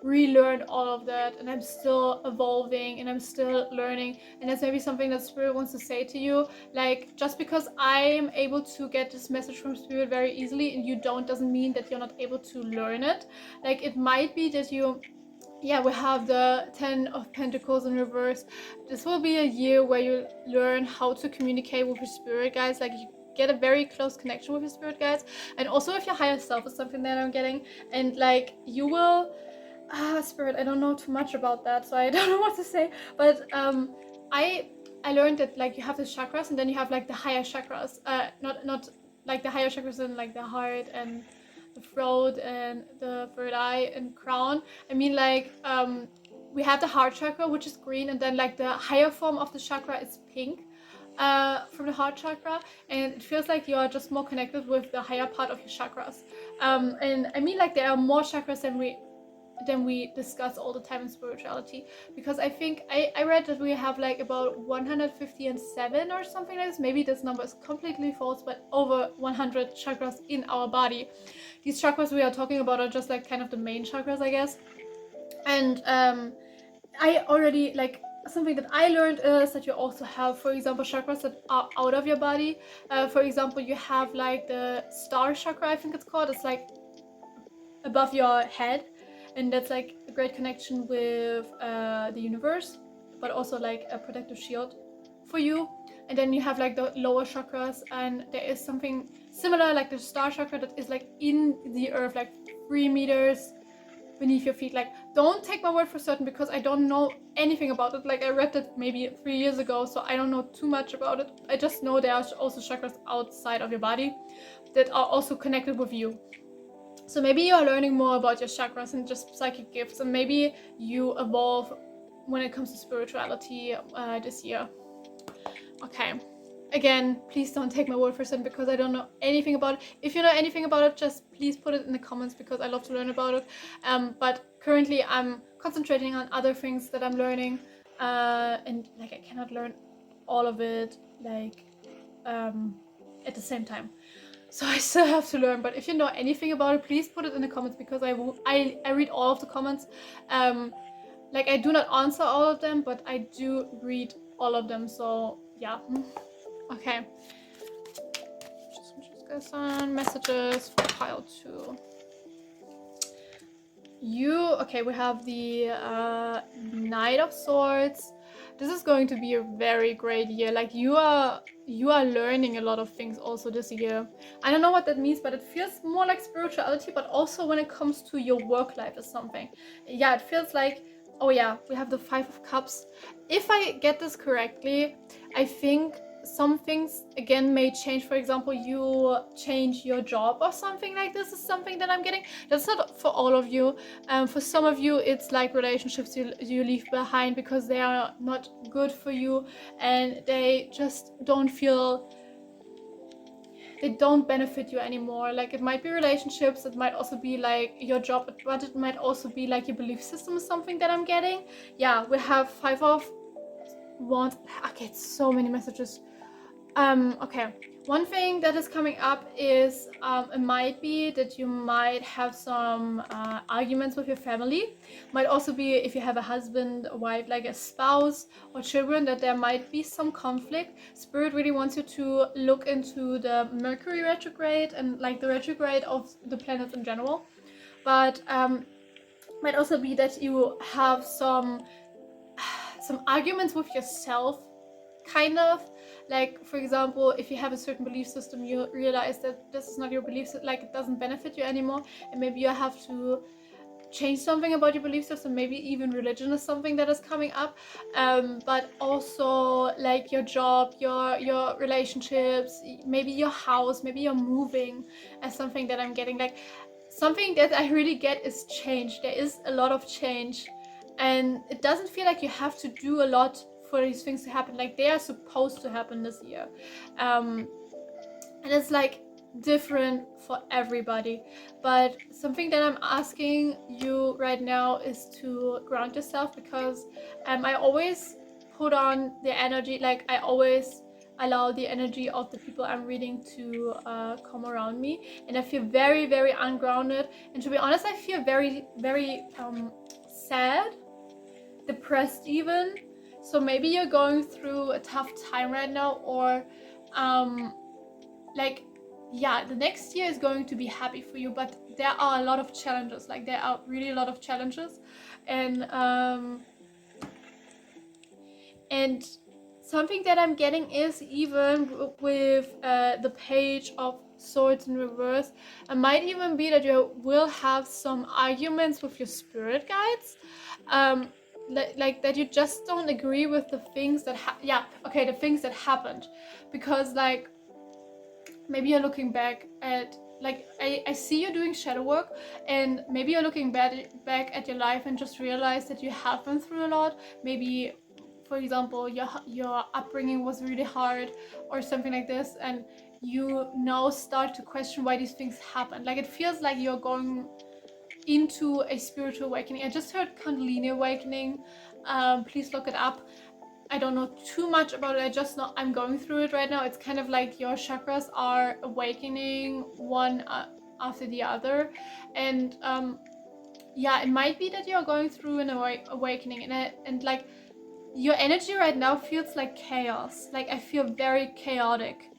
relearn all of that, and I'm still evolving and I'm still learning. And that's maybe something that spirit wants to say to you. Like, just because I am able to get this message from spirit very easily and you don't, doesn't mean that you're not able to learn it. Like, it might be that you, yeah, we have the 10 of Pentacles in reverse. This will be a year where you learn how to communicate with your spirit guides. Like, you get a very close connection with your spirit guides, and also with your higher self is something that I'm getting. And like, you will spirit, I don't know too much about that, so I don't know what to say, but I learned that like you have the chakras, and then you have like the higher chakras, not like the higher chakras in like the heart and the throat and the third eye and crown. I mean, like, we have the heart chakra, which is green, and then like the higher form of the chakra is pink, from the heart chakra, and it feels like you are just more connected with the higher part of your chakras. And I mean, like, there are more chakras than we discuss all the time in spirituality, because I think I read that we have like about 157 or something like this. Maybe this number is completely false, but over 100 chakras in our body. These chakras we are talking about are just like kind of the main chakras, I guess. And I already, like, something that I learned is that you also have, for example, chakras that are out of your body. For example, you have like the star chakra, I think it's called. It's like above your head, and that's like a great connection with the universe, but also like a protective shield for you. And then you have like the lower chakras, and there is something similar like the star chakra that is like in the earth, like 3 meters beneath your feet. Like, don't take my word for certain, because I don't know anything about it. Like, I read it maybe 3 years ago, so I don't know too much about it. I just know there are also chakras outside of your body that are also connected with you. So maybe you are learning more about your chakras and just psychic gifts, and maybe you evolve when it comes to spirituality this year. Okay. Again, please don't take my word for it because I don't know anything about it. If you know anything about it, just please put it in the comments because I love to learn about it. But currently I'm concentrating on other things that I'm learning, and like I cannot learn all of it like at the same time. So I still have to learn. But if you know anything about it, please put it in the comments because I read all of the comments. Like I do not answer all of them, but I do read all of them. So yeah. Okay. Just get some messages for pile 2. Okay, we have the Knight of Swords. This is going to be a very great year. Like you are learning a lot of things also this year. I don't know what that means, but it feels more like spirituality, but also when it comes to your work life or something. Yeah, it feels like, oh yeah, we have the 5 of Cups. If I get this correctly, I think some things again may change. For example, you change your job or something like this is something that I'm getting. That's not for all of you. For some of you it's like relationships you leave behind because they are not good for you and they just don't feel, they don't benefit you anymore. Like it might be relationships, it might also be like your job, but it might also be like your belief system is something that I'm getting. Yeah, we have 5 of Wands. Okay, it's so many messages. Okay, one thing that is coming up is it might be that you might have some arguments with your family. Might also be if you have a husband, a wife, like a spouse or children, that there might be some conflict. Spirit really wants you to look into the Mercury retrograde and like the retrograde of the planets in general. But might also be that you have some arguments with yourself, kind of. Like for example, if you have a certain belief system, you realize that this is not your belief system, like it doesn't benefit you anymore, and maybe you have to change something about your belief system. Maybe even religion is something that is coming up, but also like your job, your relationships, maybe your house, maybe you're moving, as something that I'm getting. Like something that I really get is change. There is a lot of change, and it doesn't feel like you have to do a lot for these things to happen. Like they are supposed to happen this year, and it's like different for everybody. But something that I'm asking you right now is to ground yourself, because I always put on the energy, like I always allow the energy of the people I'm reading to come around me, and I feel very, very ungrounded. And to be honest, I feel very, very sad, depressed even. So maybe you're going through a tough time right now, or like yeah, the next year is going to be happy for you, but there are a lot of challenges. Like there are really a lot of challenges, and something that I'm getting is even with the Page of Swords in reverse, it might even be that you will have some arguments with your spirit guides, like that you just don't agree with the things that the things that happened, because like maybe you're looking back at, like I see you doing shadow work, and maybe you're looking back at your life and just realize that you have been through a lot. Maybe for example your upbringing was really hard or something like this, and you now start to question why these things happen. Like it feels like you're going into a spiritual awakening. I just heard Kundalini awakening. Please look it up. I don't know too much about it. I just know I'm going through it right now. It's kind of like your chakras are awakening one after the other, and yeah, it might be that you're going through an awakening, and like your energy right now feels like chaos. Like I feel very chaotic,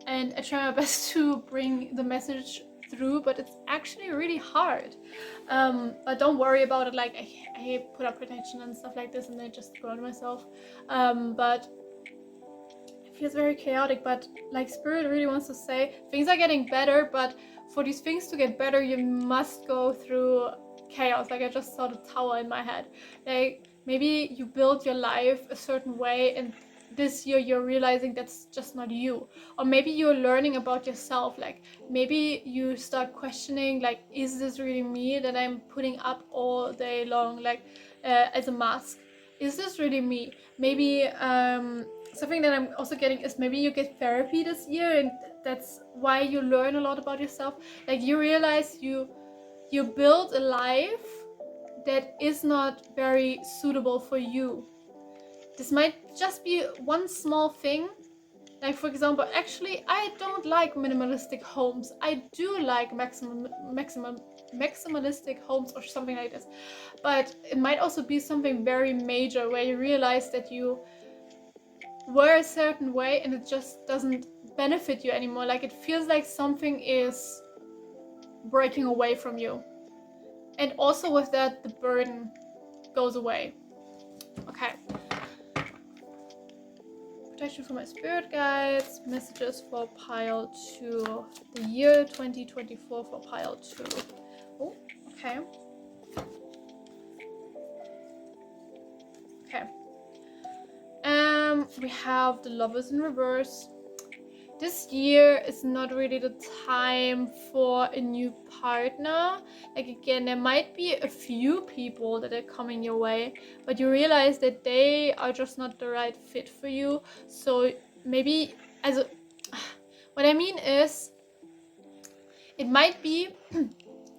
and I try my best to bring the message through, but it's actually really hard. But don't worry about it. Like I put up protection and stuff like this, and I just ground myself. But it feels very chaotic. But like Spirit really wants to say things are getting better, but for these things to get better, you must go through chaos. Like I just saw the tower in my head. Like maybe you build your life a certain way, and this year you're realizing that's just not you, or maybe you're learning about yourself. Like maybe you start questioning, like, is this really me that I'm putting up all day long, like as a mask? Is this really me? Maybe something that I'm also getting is maybe you get therapy this year, and that's why you learn a lot about yourself. Like you realize you build a life that is not very suitable for you. This might just be one small thing. Like for example, actually I don't like minimalistic homes. I do like maximalistic homes or something like this. But it might also be something very major where you realize that you were a certain way and it just doesn't benefit you anymore. Like it feels like something is breaking away from you. And also with that, the burden goes away. Okay. Protection for my spirit guides. Messages for pile 2. The year 2024 for pile 2. Oh, okay. Okay. We have the Lovers in reverse. This year is not really the time for a new partner. Like again, there might be a few people that are coming your way, but you realize that they are just not the right fit for you. So maybe what I mean is, it might be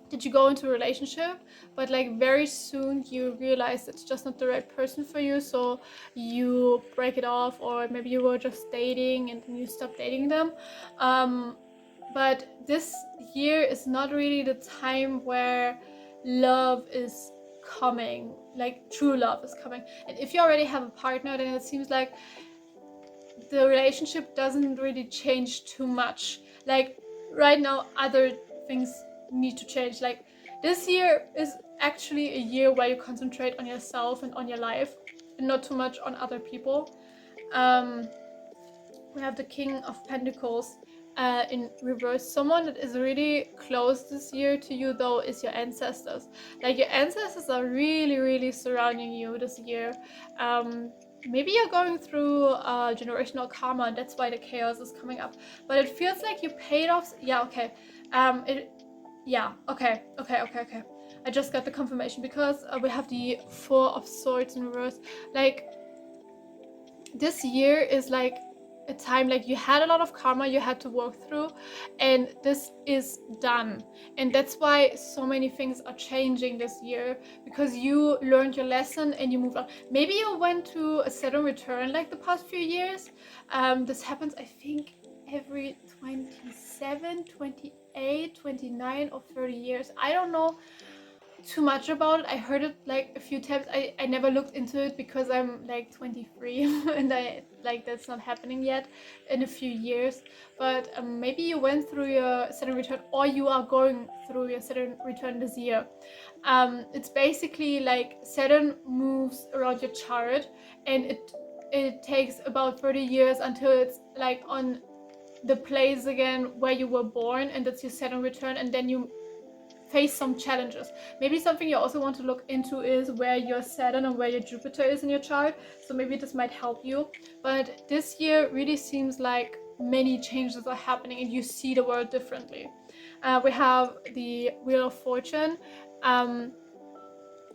that you go into a relationship, but like very soon you realize it's just not the right person for you, so you break it off, or maybe you were just dating and then you stop dating them. But this year is not really the time where love is coming, like true love is coming. And if you already have a partner, then it seems like the relationship doesn't really change too much. Like right now, other things need to change. Like this year is actually a year where you concentrate on yourself and on your life and not too much on other people. We have the King of Pentacles in reverse. Someone that is really close this year to you though is your ancestors. Like your ancestors are really surrounding you this year. Maybe you're going through generational karma, and that's why the chaos is coming up. But it feels like you paid off. Yeah, okay. Okay. I just got the confirmation because we have the Four of Swords in reverse. Like this year is like a time, like you had a lot of karma you had to work through, and this is done. And that's why so many things are changing this year, because you learned your lesson and you moved on. Maybe you went to a Saturn return like the past few years. This happens, I think, every 27, 28, 29 or 30 years. I don't know too much about it. I heard it like a few times. I never looked into it because I'm like 23 and I like that's not happening yet in a few years. But maybe you went through your Saturn return, or you are going through your Saturn return this year. It's basically like Saturn moves around your chart, and it takes about 30 years until it's like on the place again where you were born, and that's your Saturn return, and then you face some challenges. Maybe something you also want to look into is where your Saturn and where your Jupiter is in your chart, so maybe this might help you. But this year really seems like many changes are happening and you see the world differently. We have the Wheel of Fortune.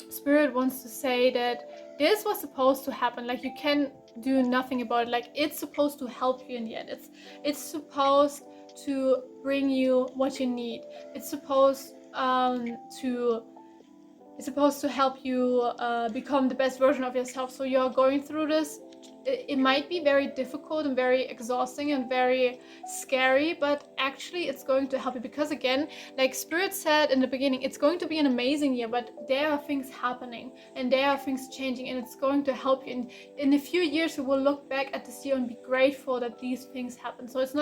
Spirit wants to say that this was supposed to happen. Like you can do nothing about it. Like it's supposed to help you in the end. It's supposed to bring you what you need. It's supposed to help you become the best version of yourself. So you're going through this. It might be very difficult and very exhausting and very scary, but actually it's going to help you, because again, like Spirit said in the beginning, it's going to be an amazing year, but there are things happening and there are things changing, and it's going to help you. And in a few years you will look back at this year and be grateful that these things happen. So it's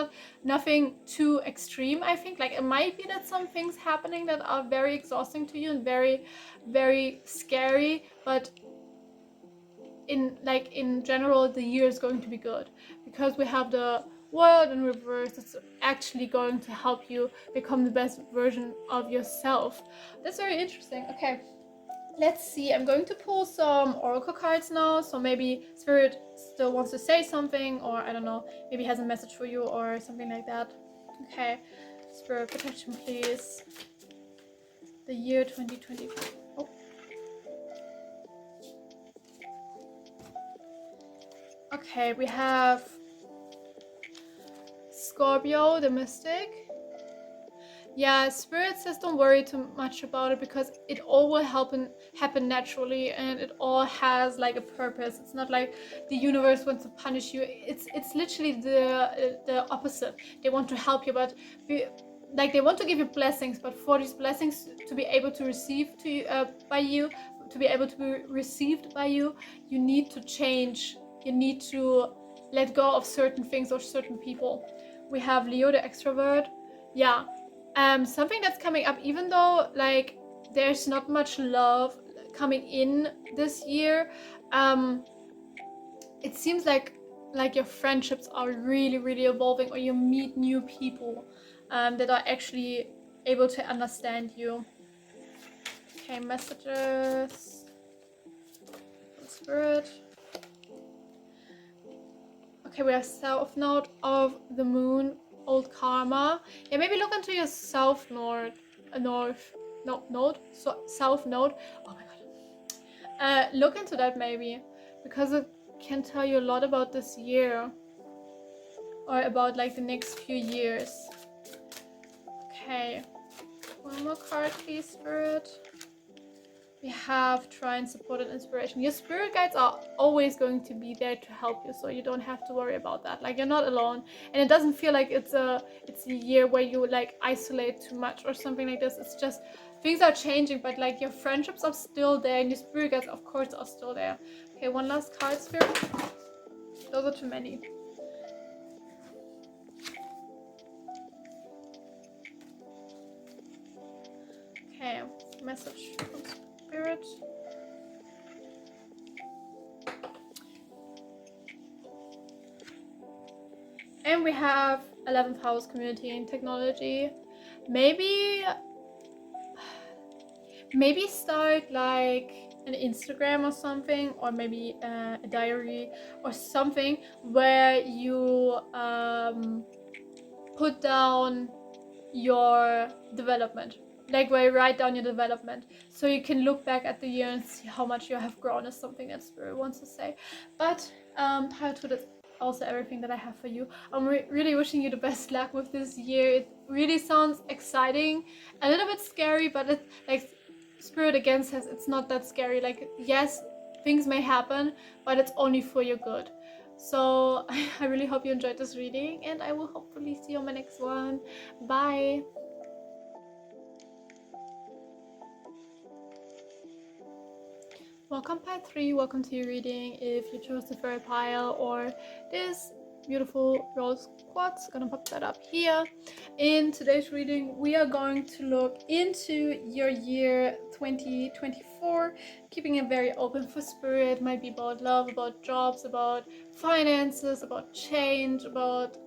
nothing too extreme. I think like it might be that some things happening that are very exhausting to you and very scary, but in general the year is going to be good, because we have the World in reverse. It's actually going to help you become the best version of yourself. That's very interesting. Okay, Let's see, I'm going to pull some oracle cards now, so maybe Spirit still wants to say something, or I don't know, maybe has a message for you or something like that. Okay, Spirit protection please. The year 2024. Oh. Okay, we have Scorpio, the mystic. Yeah, Spirit says don't worry too much about it because it all will happen naturally, and it all has like a purpose. It's not like the universe wants to punish you. It's literally the opposite. They want to help you, but like they want to give you blessings, but for these blessings to be able to receive by you, to be able to be received by you, you need to change. You need to let go of certain things or certain people. We have Leo, the extrovert. Yeah. Something that's coming up, even though like there's not much love coming in this year, it seems like your friendships are really evolving, or you meet new people that are actually able to understand you. Okay, messages. Spirit. Okay, we have self-note of the moon, old karma. Yeah, maybe look into your self-note. Self-note. Oh my god. Look into that maybe, because it can tell you a lot about this year, or about like the next few years. Okay, one more card please, Spirit. We have try and support and inspiration. Your spirit guides are always going to be there to help you, so you don't have to worry about that. Like, you're not alone, and it doesn't feel like it's a year where you like isolate too much or something like this. It's just things are changing, but like your friendships are still there, and your spirit guides of course are still there. Okay, one last card, Spirit. Those are too many. Okay, message from Spirit. And we have 11th house, community and technology. Maybe start like an Instagram or something, or maybe a diary or something where you put down your development, like where you write down your development, so you can look back at the year and see how much you have grown, is something that Spirit wants to say. But prior to that, also everything that I have for you. I'm really wishing you the best luck with this year. It really sounds exciting, a little bit scary, but it's like Spirit again says it's not that scary. Like, yes, things may happen, but it's only for your good. So I really hope you enjoyed this reading, and I will hopefully see you on my next one. Bye. Welcome part 3, welcome to your reading. If you chose the fairy pile or this beautiful rose quartz, gonna pop that up here. In today's reading, we are going to look into your year 2024, keeping it very open for Spirit. Might be about love, about jobs, about finances, about change, about,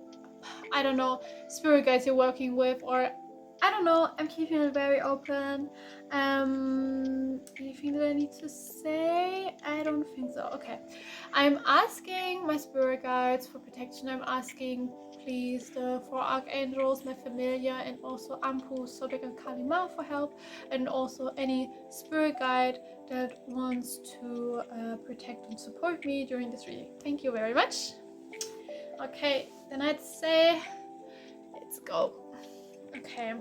I don't know, Spirit guides you're working with, or I don't know, I'm keeping it very open. Anything that I need to say? I don't think so. Okay. I'm asking my spirit guides for protection. I'm asking, please, the 4 Archangels, my familiar, and also Ampu, Sobek, and Kalima for help, and also any spirit guide that wants to protect and support me during this reading. Thank you very much. Okay, then I'd say let's go. Okay.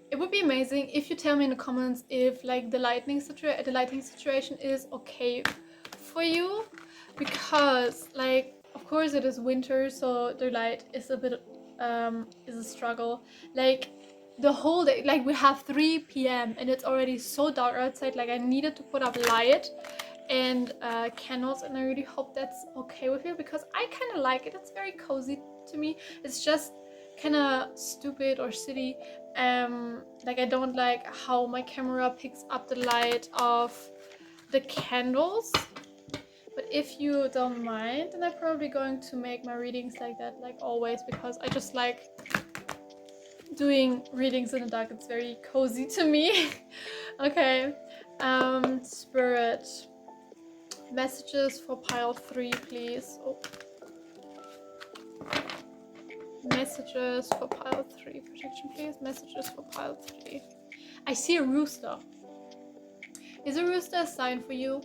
It would be amazing if you tell me in the comments if like the lighting situation is okay for you, because like of course it is winter, so the light is a bit is a struggle. Like the whole day, like we have 3 p.m. and it's already so dark outside. Like I needed to put up light and candles, and I really hope that's okay with you, because I kind of like it. It's very cozy to me. It's just kind of stupid or silly. Like I don't like how my camera picks up the light of the candles, but if you don't mind, then I'm probably going to make my readings like that, like always, because I just like doing readings in the dark. It's very cozy to me. Okay, Spirit. Messages for pile 3, please. Oh. Messages for pile 3. Protection, please. Messages for pile 3. I see a rooster. Is a rooster a sign for you?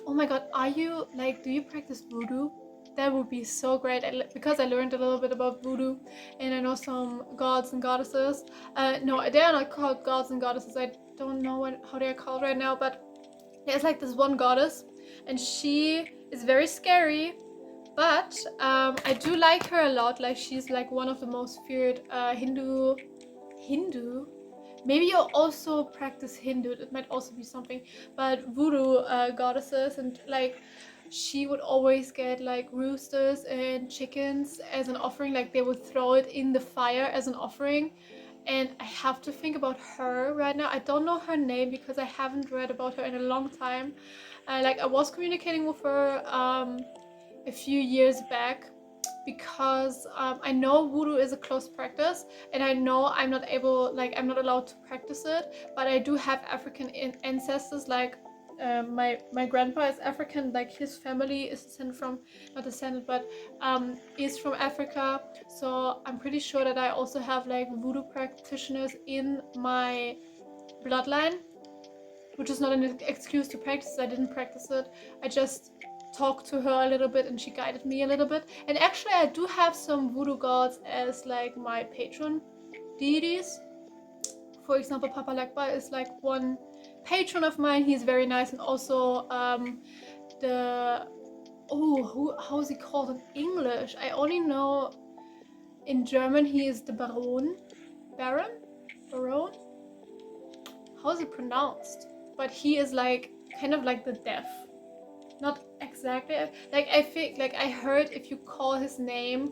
Oh my god, are you, like, do you practice voodoo? That would be so great, because I learned a little bit about voodoo, and I know some gods and goddesses. No, they are not called gods and goddesses. I don't know how they are called right now, but there's like this one goddess, and she is very scary, but I do like her a lot. Like, she's like one of the most feared Hindu? Maybe you also practice Hindu, it might also be something, but voodoo goddesses, and like she would always get like roosters and chickens as an offering. Like, they would throw it in the fire as an offering, and I have to think about her right now. I don't know her name because I haven't read about her in a long time. Like, I was communicating with her a few years back, because I know voodoo is a closed practice, and I know I'm not allowed to practice it, but I do have African ancestors. Like, my grandpa is African, like his family is descended from, not descended, but is from Africa, so I'm pretty sure that I also have like voodoo practitioners in my bloodline, which is not an excuse to practice. I didn't practice it, I just talked to her a little bit and she guided me a little bit. And actually I do have some voodoo gods as like my patron deities. For example, Papa Lakba is like one patron of mine. He's very nice. And also how is he called in English? I only know in German he is the Baron. How is it pronounced? But he is like kind of like the deaf. Not exactly. Like, I think, like, I heard if you call his name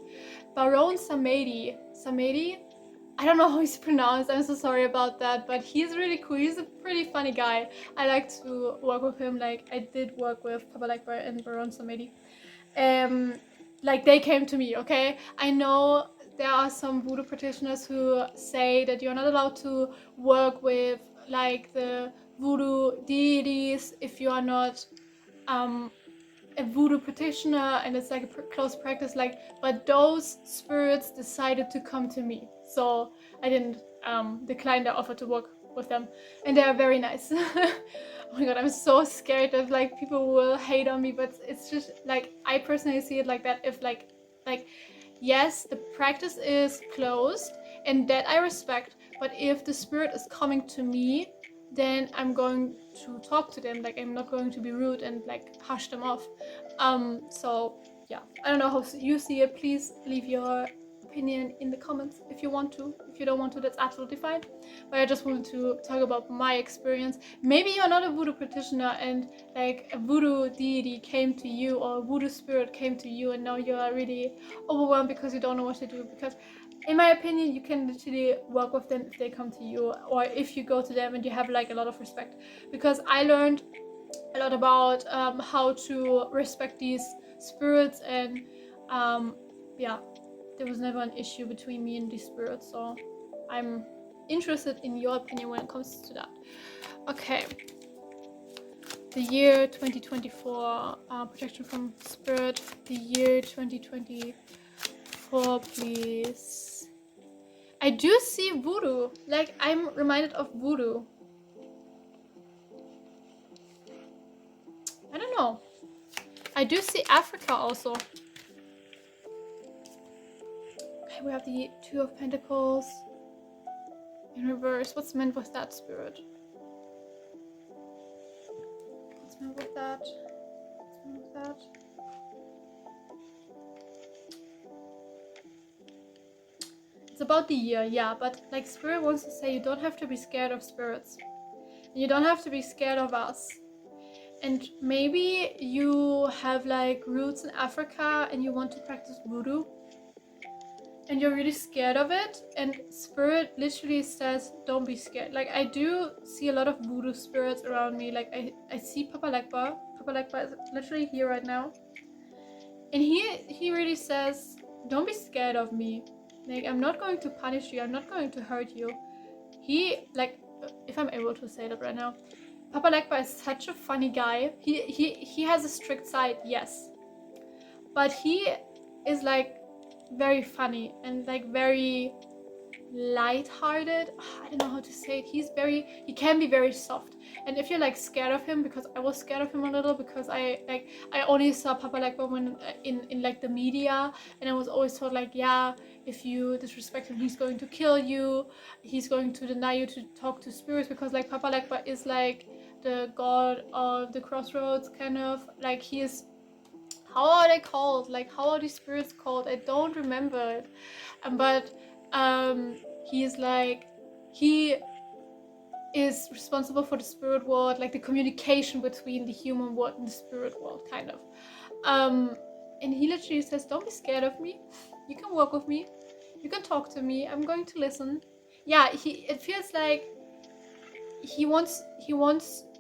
Baron Samedi. I don't know how he's pronounced. I'm so sorry about that. But he's really cool. He's a pretty funny guy. I like to work with him. Like, I did work with Papa Lakbar and Baron Samedi. Like, they came to me, okay? I know there are some voodoo practitioners who say that you're not allowed to work with, like, the voodoo deities if you are not a voodoo practitioner, and it's like a close practice, like, but those spirits decided to come to me, so I didn't decline their offer to work with them, and they are very nice. Oh my god, I'm so scared that like people will hate on me, but it's just like, I personally see it like that. If like yes, the practice is closed, and that I respect, but if the spirit is coming to me, then I'm going to talk to them. Like, I'm not going to be rude and like hush them off. So yeah, I don't know how you see it. Please leave your opinion in the comments if you want to. If you don't want to, that's absolutely fine. But I just wanted to talk about my experience. Maybe you're not a voodoo practitioner and like a voodoo deity came to you, or a voodoo spirit came to you, and now you are really overwhelmed because you don't know what to do. Because in my opinion, you can literally work with them if they come to you, or if you go to them and you have like a lot of respect. Because I learned a lot about how to respect these spirits, and yeah, there was never an issue between me and these spirits, so I'm interested in your opinion when it comes to that. Okay, the year 2024, protection from spirit. The year 2024, please. I do see voodoo. Like, I'm reminded of voodoo. I don't know. I do see Africa also. Okay, we have the Two of Pentacles in reverse. What's meant with that, spirit? What's meant with that? What's meant with that? It's about the year, yeah, but like spirit wants to say you don't have to be scared of spirits. You don't have to be scared of us. And maybe you have like roots in Africa and you want to practice voodoo, and you're really scared of it, and spirit literally says don't be scared. Like, I do see a lot of voodoo spirits around me. Like, I see Papa Lakba. Papa Lakba is literally here right now, and he really says don't be scared of me. Like, I'm not going to punish you. I'm not going to hurt you. He, like, if I'm able to say that right now, Papa Legba is such a funny guy. He has a strict side, yes. But he is, like, very funny and, like, very light-hearted. I don't know how to say it. He can be very soft. And if you're, like, scared of him, because I was scared of him a little, because I only saw Papa Legba when in like the media, and I was always told, like, yeah, if you disrespect him, he's going to kill you, he's going to deny you to talk to spirits, because, like, Papa Legba is, like, the god of the crossroads, kind of. Like, he is, how are they called? Like, how are these spirits called? I don't remember it. But he is, like, he is responsible for the spirit world, like the communication between the human world and the spirit world, kind of. And he literally says, don't be scared of me. You can work with me. You can talk to me. I'm going to listen. Yeah, it feels like he wants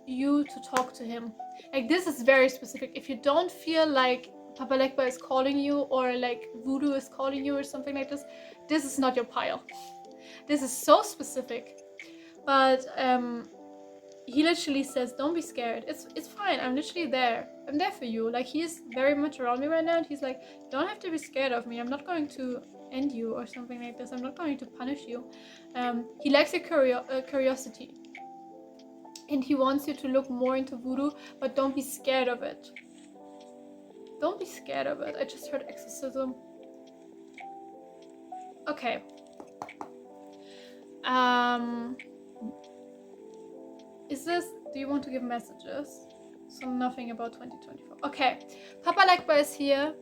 you to talk to him. Like, this is very specific. If you don't feel like Papa Legba is calling you, or like voodoo is calling you, or something like this, this is not your pile. This is so specific. But he literally says, don't be scared. It's fine. I'm literally there. I'm there for you. Like, he's very much around me right now, and he's like, you don't have to be scared of me. I'm not going to end you or something like this. I'm not going to punish you. He likes your curiosity. And he wants you to look more into voodoo, but don't be scared of it. Don't be scared of it. I just heard exorcism. Okay. Do you want to give messages? So nothing about 2024. Okay. Papa Legba is here,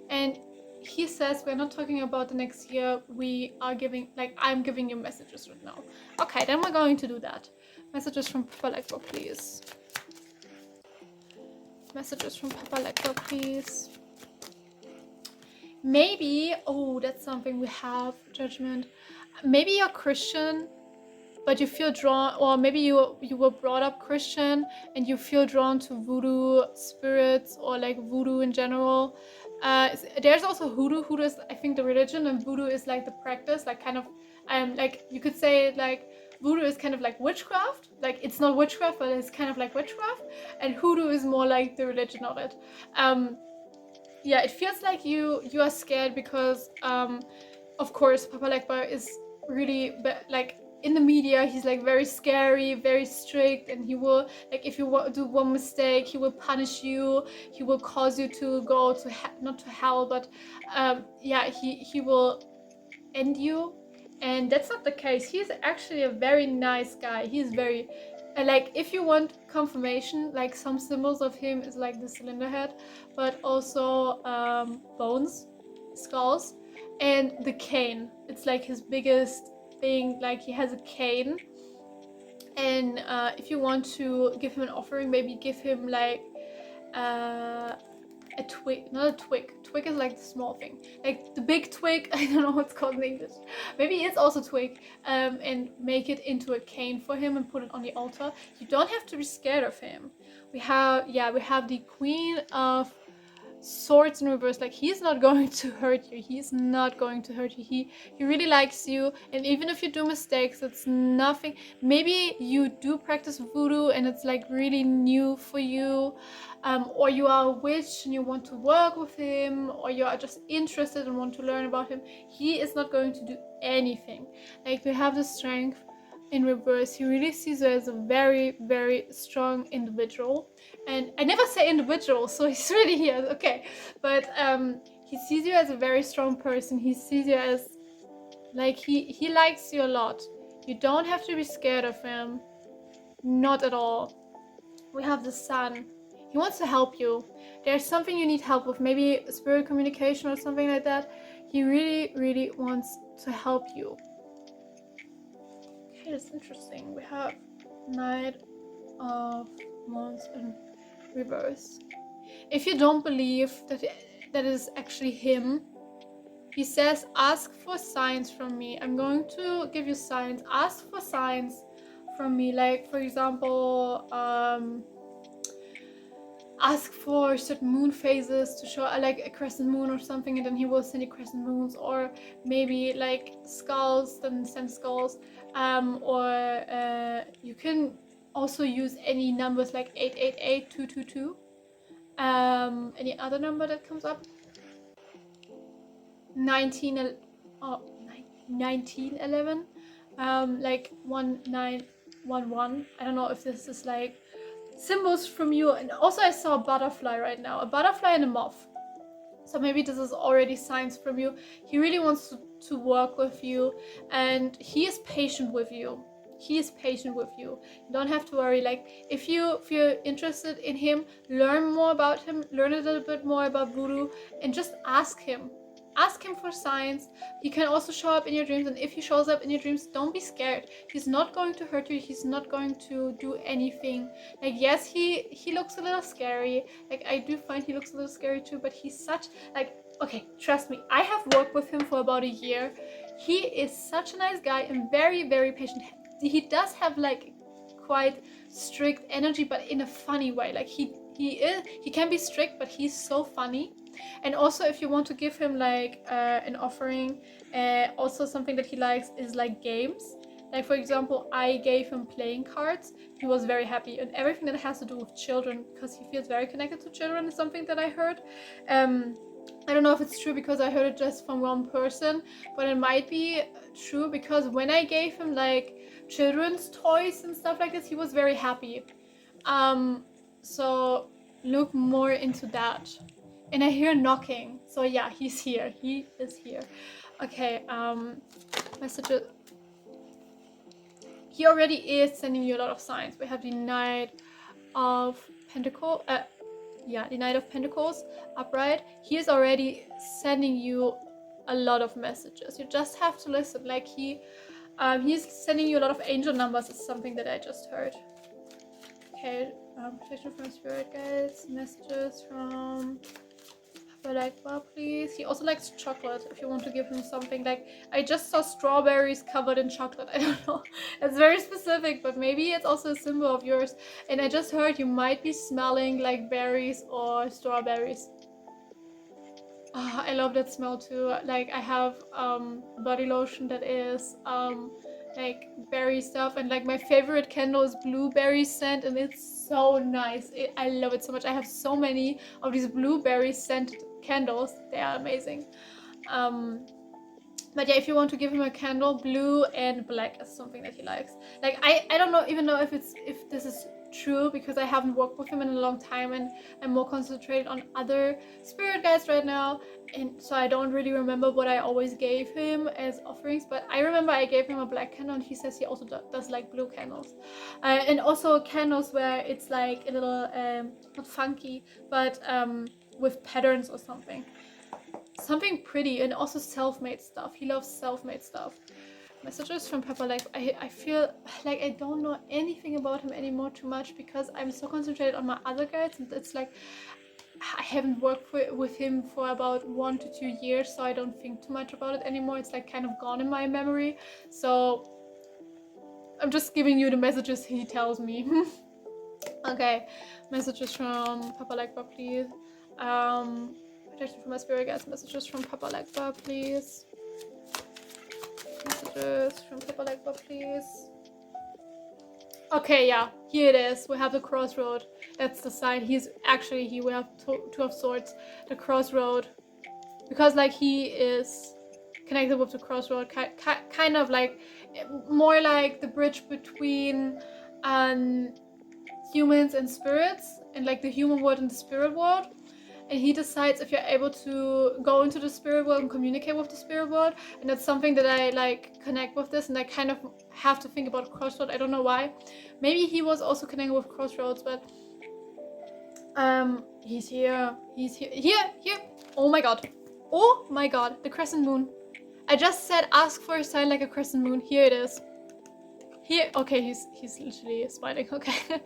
and he says we're not talking about the next year. We are giving, like, I'm giving you messages right now. Okay, then we're going to do that. Messages from Papa Legba, please. Messages from Papa Legba, please. Maybe, oh, that's something we have, judgment. Maybe you're Christian, but you feel drawn, or maybe you were brought up Christian and you feel drawn to voodoo spirits, or like voodoo in general. There's also hoodoo. Hoodoo is, I think, the religion, and voodoo is like the practice, like kind of, like you could say, like voodoo is kind of like witchcraft. Like, it's not witchcraft, but it's kind of like witchcraft, and hoodoo is more like the religion of it. Yeah, it feels like you are scared because, of course, Papa Legba is really, like, in the media, he's like very scary, very strict, and he will, like, if you do one mistake, he will punish you. He will cause you to go to not to hell, but yeah, he will end you. And that's not the case. He's actually a very nice guy. He's very, like, if you want confirmation, like, some symbols of him is like the cylinder head, but also bones, skulls, and the cane. It's like his biggest thing. Like, he has a cane, and if you want to give him an offering, maybe give him like a twig, not a twig. Twig is like the small thing, like the big twig. I don't know what's called in English. Maybe it's also twig, and make it into a cane for him and put it on the altar. You don't have to be scared of him. We have the Queen of Swords in reverse. Like, he's not going to hurt you. He's not going to hurt you. He really likes you, and even if you do mistakes, it's nothing. Maybe you do practice voodoo and it's like really new for you, or you are a witch and you want to work with him, or you are just interested and want to learn about him. He is not going to do anything. Like, we have the Strength in reverse. He really sees you as a very, very strong individual. And I never say individual, so he's really here, okay. But he sees you as a very strong person. He sees you as, like, he likes you a lot. You don't have to be scared of him. Not at all. We have the Sun. He wants to help you. There's something you need help with, maybe spirit communication or something like that. He really, really wants to help you. Okay, that's interesting. We have Knight of Wands in reverse. If you don't believe that it is actually him, he says, ask for signs from me. I'm going to give you signs. Ask for signs from me. Like, for example, ask for certain moon phases to show like a crescent moon or something, and then he will send you crescent moons, or maybe like skulls, then send skulls, or you can also use any numbers like 888, 222, any other number that comes up, 1911, like 1911. I don't know if this is like symbols from you. And also I saw a butterfly right now, a butterfly and a moth, so maybe this is already signs from you. He really wants to work with you, and he is patient with you. He is patient with you. You don't have to worry. Like if you're interested in him, learn more about him, learn a little bit more about voodoo, and just ask him for signs. He can also show up in your dreams, and if he shows up in your dreams, don't be scared. He's not going to hurt you. He's not going to do anything. Like yes, he looks a little scary. Like I do find he looks a little scary too, but he's such like, okay, trust me, I have worked with him for about a year. He is such a nice guy and very, very patient. He does have like quite strict energy, but in a funny way. Like he can be strict, but he's so funny. And also if you want to give him like an offering, also something that he likes is like games. Like for example, I gave him playing cards. He was very happy, and everything that has to do with children, because he feels very connected to children, is something that I heard. I don't know if it's true because I heard it just from one person, but it might be true because when I gave him like children's toys and stuff like this, he was very happy. So look more into that. And I hear knocking, so yeah, he's here. He is here. Okay, messages. He already is sending you a lot of signs. We have the Knight of Pentacles. The Knight of Pentacles upright. He is already sending you a lot of messages. You just have to listen. Like he's sending you a lot of angel numbers. It's something that I just heard. Okay, protection from spirit guides, messages from Balagba, please. He also likes chocolate. If you want to give him something, like I just saw strawberries covered in chocolate. I don't know. It's very specific, but maybe it's also a symbol of yours. And I just heard you might be smelling like berries or strawberries. Oh, I love that smell too. Like I have body lotion that is like berry stuff, and like my favorite candle is blueberry scent, and it's so nice. I love it so much. I have so many of these blueberry scented candles. They are amazing. But yeah, if you want to give him a candle, blue and black is something that he likes. Like I don't know even know if this is true, because I haven't worked with him in a long time, and I'm more concentrated on other spirit guides right now, and so I don't really remember what I always gave him as offerings. But I remember I gave him a black candle, and he says he also does like blue candles, and also candles where it's like a little not funky, but with patterns or something pretty, and also self-made stuff. He loves self-made stuff. Messages from Pepper. Like I feel like I don't know anything about him anymore too much, because I'm so concentrated on my other guides, and it's like I haven't worked with him for about 1 to 2 years, so I don't think too much about it anymore. It's like kind of gone in my memory, so I'm just giving you the messages he tells me. Okay, messages from Papa Legba, please. Protection from my spirit guides. Messages from Papa Legba, please. Messages from Papa Legba, please. Okay, yeah, here it is. We have the crossroad. That's the sign. We have two of swords. The crossroad, because like he is connected with the crossroad, kind of like more like the bridge between humans and spirits, and like the human world and the spirit world. And he decides if you're able to go into the spirit world and communicate with the spirit world. And that's something that I like connect with this, and I kind of have to think about crossroad. I don't know why. Maybe he was also connected with crossroads, but he's here. He's here. Oh my god, the crescent moon. I just said ask for a sign like a crescent moon. Here it is. Here. Okay, he's literally smiling. Okay.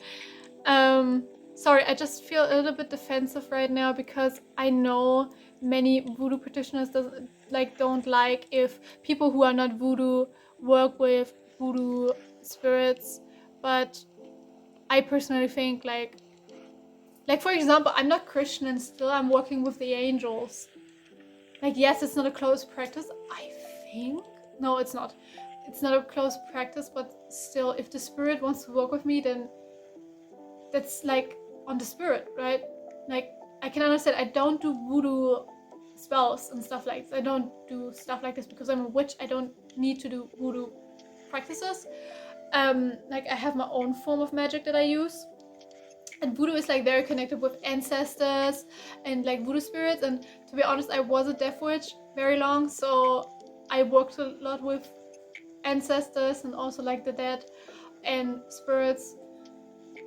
Sorry, I just feel a little bit defensive right now, because I know many voodoo practitioners don't like if people who are not voodoo work with voodoo spirits, but I personally think like like, for example, I'm not Christian and still I'm working with the angels. Like, yes, it's not a close practice, I think. No, it's not. It's not a close practice, but still, if the spirit wants to work with me, then that's like on the spirit, right? Like, I can understand. I don't do voodoo spells and stuff like this. I don't do stuff like this because I'm a witch. I don't need to do voodoo practices. Like, I have my own form of magic that I use. And voodoo is like very connected with ancestors and like voodoo spirits. And to be honest, I was a death witch very long, so I worked a lot with ancestors and also like the dead and spirits.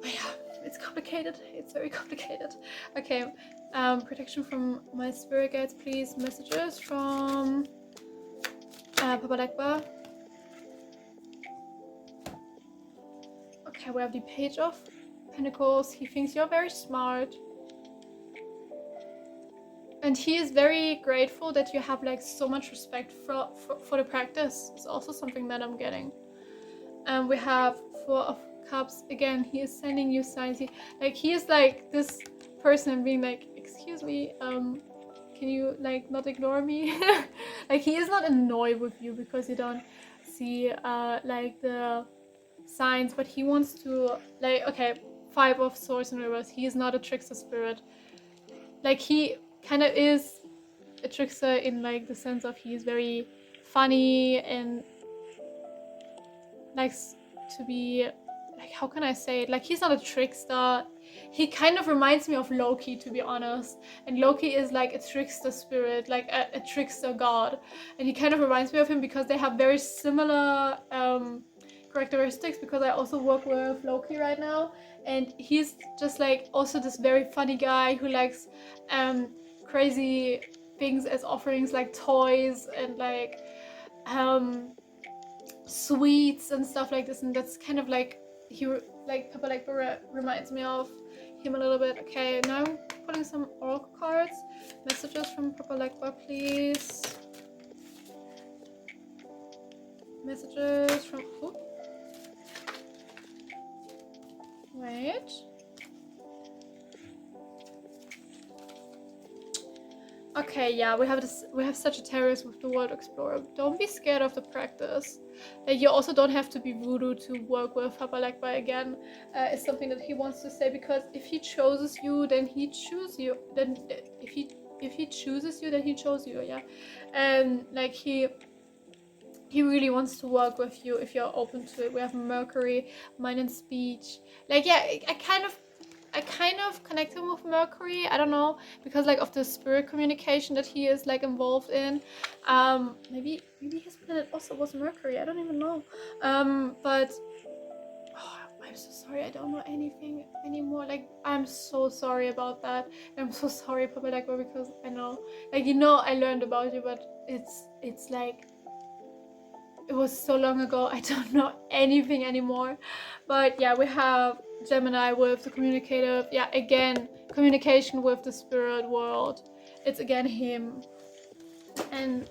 But yeah, it's complicated. It's very complicated. Okay, protection from my spirit guides, please. Messages from Papa Legba. Okay, we have the Page of Pentacles. He thinks you're very smart. And he is very grateful that you have like so much respect for the practice. It's also something that I'm getting. And we have Four of Cups. Again, he is sending you signs. He is like this person being like, excuse me, can you like not ignore me? Like, he is not annoyed with you because you don't see like the signs, but he wants to like, okay, Five of Swords in reverse. He is not a trickster spirit. Like, he kind of is a trickster in like the sense of he is very funny and likes to be like, how can I say it? Like, he's not a trickster. He kind of reminds me of Loki, to be honest. And Loki is like a trickster spirit, like a trickster god. And he kind of reminds me of him because they have very similar characteristics, because I also work with Loki right now. And he's just like also this very funny guy who likes crazy things as offerings, like toys and like sweets and stuff like this. And that's kind of like Papa Legba reminds me of him a little bit. Okay, now I'm pulling some oracle cards. Messages from Papa Legba, please. Messages from wait. Okay, yeah, we have Sagittarius with the World Explorer. Don't be scared of the practice. Like, you also don't have to be voodoo to work with Papa Legba again. Is something that he wants to say, because if he chooses you, then he chooses you. Then if he chooses you, then he chose you, yeah. And like, he really wants to work with you if you're open to it. We have Mercury, mind and speech. Like, yeah, I kind of connect him with Mercury. I don't know, because like of the spirit communication that he is like involved in. Maybe his planet also was Mercury. I don't even know. But I'm so sorry. I don't know anything anymore. Like, I'm so sorry about that. I'm so sorry, Papa Legba, because I know, like, I learned about you, but it's like, it was so long ago. I don't know anything anymore. But yeah, we have Gemini with the communicative. Yeah, again, communication with the spirit world. It's again him. And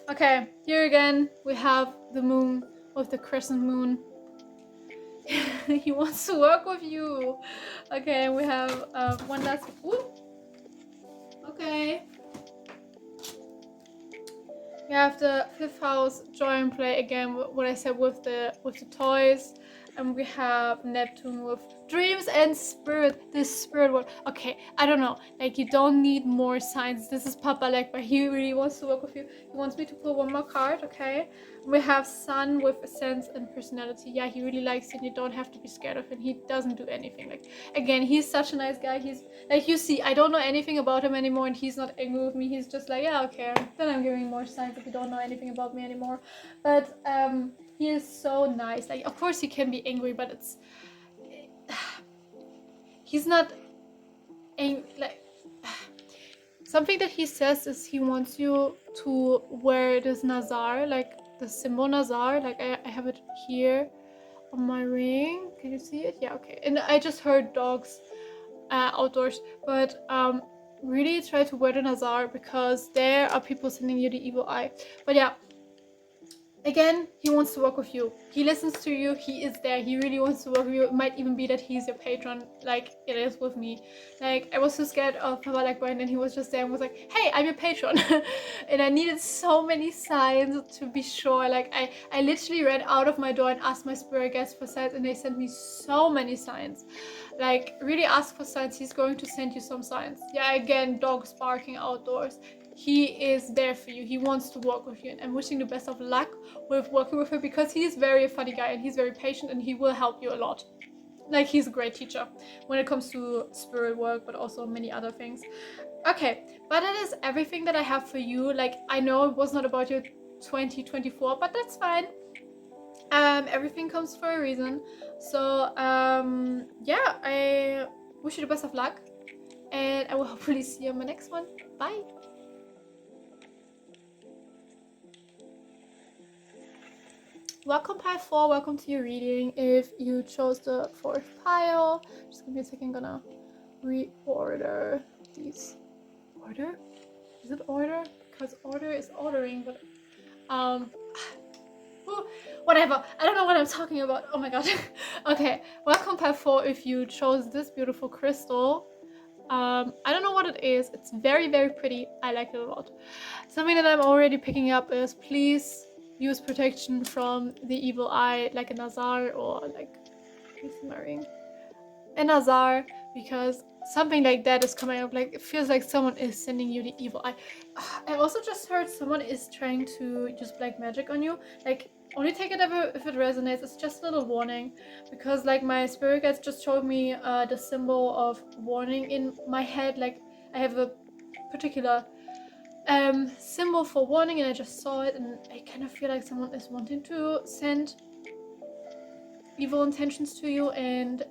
okay, here again we have the moon with the crescent moon. He wants to work with you. Okay, we have one last. Ooh. Okay. We have the 5th house, joy and play, again what I said with the toys. And we have Neptune with dreams and spirit, this spirit world. Okay, I don't know, like, you don't need more signs. This is Papa Legba, he really wants to work with you. He wants me to pull one more card. Okay, we have Sun with sense and personality. Yeah, he really likes it. You don't have to be scared of him. He doesn't do anything. Like, again, he's such a nice guy. He's like, you see, I don't know anything about him anymore, and he's not angry with me. He's just like, yeah, okay, then I'm giving more signs if you don't know anything about me anymore. But he is so nice. Like, of course he can be angry, but he's not angry. Like, something that he says is he wants you to wear this Nazar, like the symbol Nazar. Like, I have it here on my ring. Can you see it? Yeah, okay. And I just heard dogs outdoors, but really try to wear the Nazar, because there are people sending you the evil eye. But yeah, Again, he wants to work with you. He listens to you. He is there. He really wants to work with you. It might even be that he's your patron, like it is with me. Like, I was so scared of Papa like Brian, and he was just there and was like, "Hey, I'm your patron," and I needed so many signs to be sure. Like, I literally ran out of my door and asked my spirit guides for signs, and they sent me so many signs. Like, really ask for signs. He's going to send you some signs. Yeah, again, dogs barking outdoors. He is there for you. He wants to work with you, and I'm wishing the best of luck with working with him, because he is very a funny guy and he's very patient and he will help you a lot. Like, he's a great teacher when it comes to spirit work, but also many other things. Okay, but that is everything that I have for you. Like, I know it was not about your 2024, but that's fine. Everything comes for a reason. So yeah, I wish you the best of luck, and I will hopefully see you on my next one. Bye. Welcome pile 4, welcome to your reading. If you chose the 4th pile, just give me a second, I'm gonna reorder these. Order? Is it order? Because order is ordering, but whatever. I don't know what I'm talking about. Oh my god. Okay, welcome pile 4 if you chose this beautiful crystal. I don't know what it is. It's very, very pretty. I like it a lot. Something that I'm already picking up is, please use protection from the evil eye, like a Nazar, or like, who's marrying? A Nazar, because something like that is coming up. Like, it feels like someone is sending you the evil eye. I also just heard someone is trying to use black magic on you. Like, only take it if it resonates. It's just a little warning, because like my spirit guides just showed me the symbol of warning in my head. Like, I have a particular symbol for warning, and I just saw it, and I kind of feel like someone is wanting to send evil intentions to you, and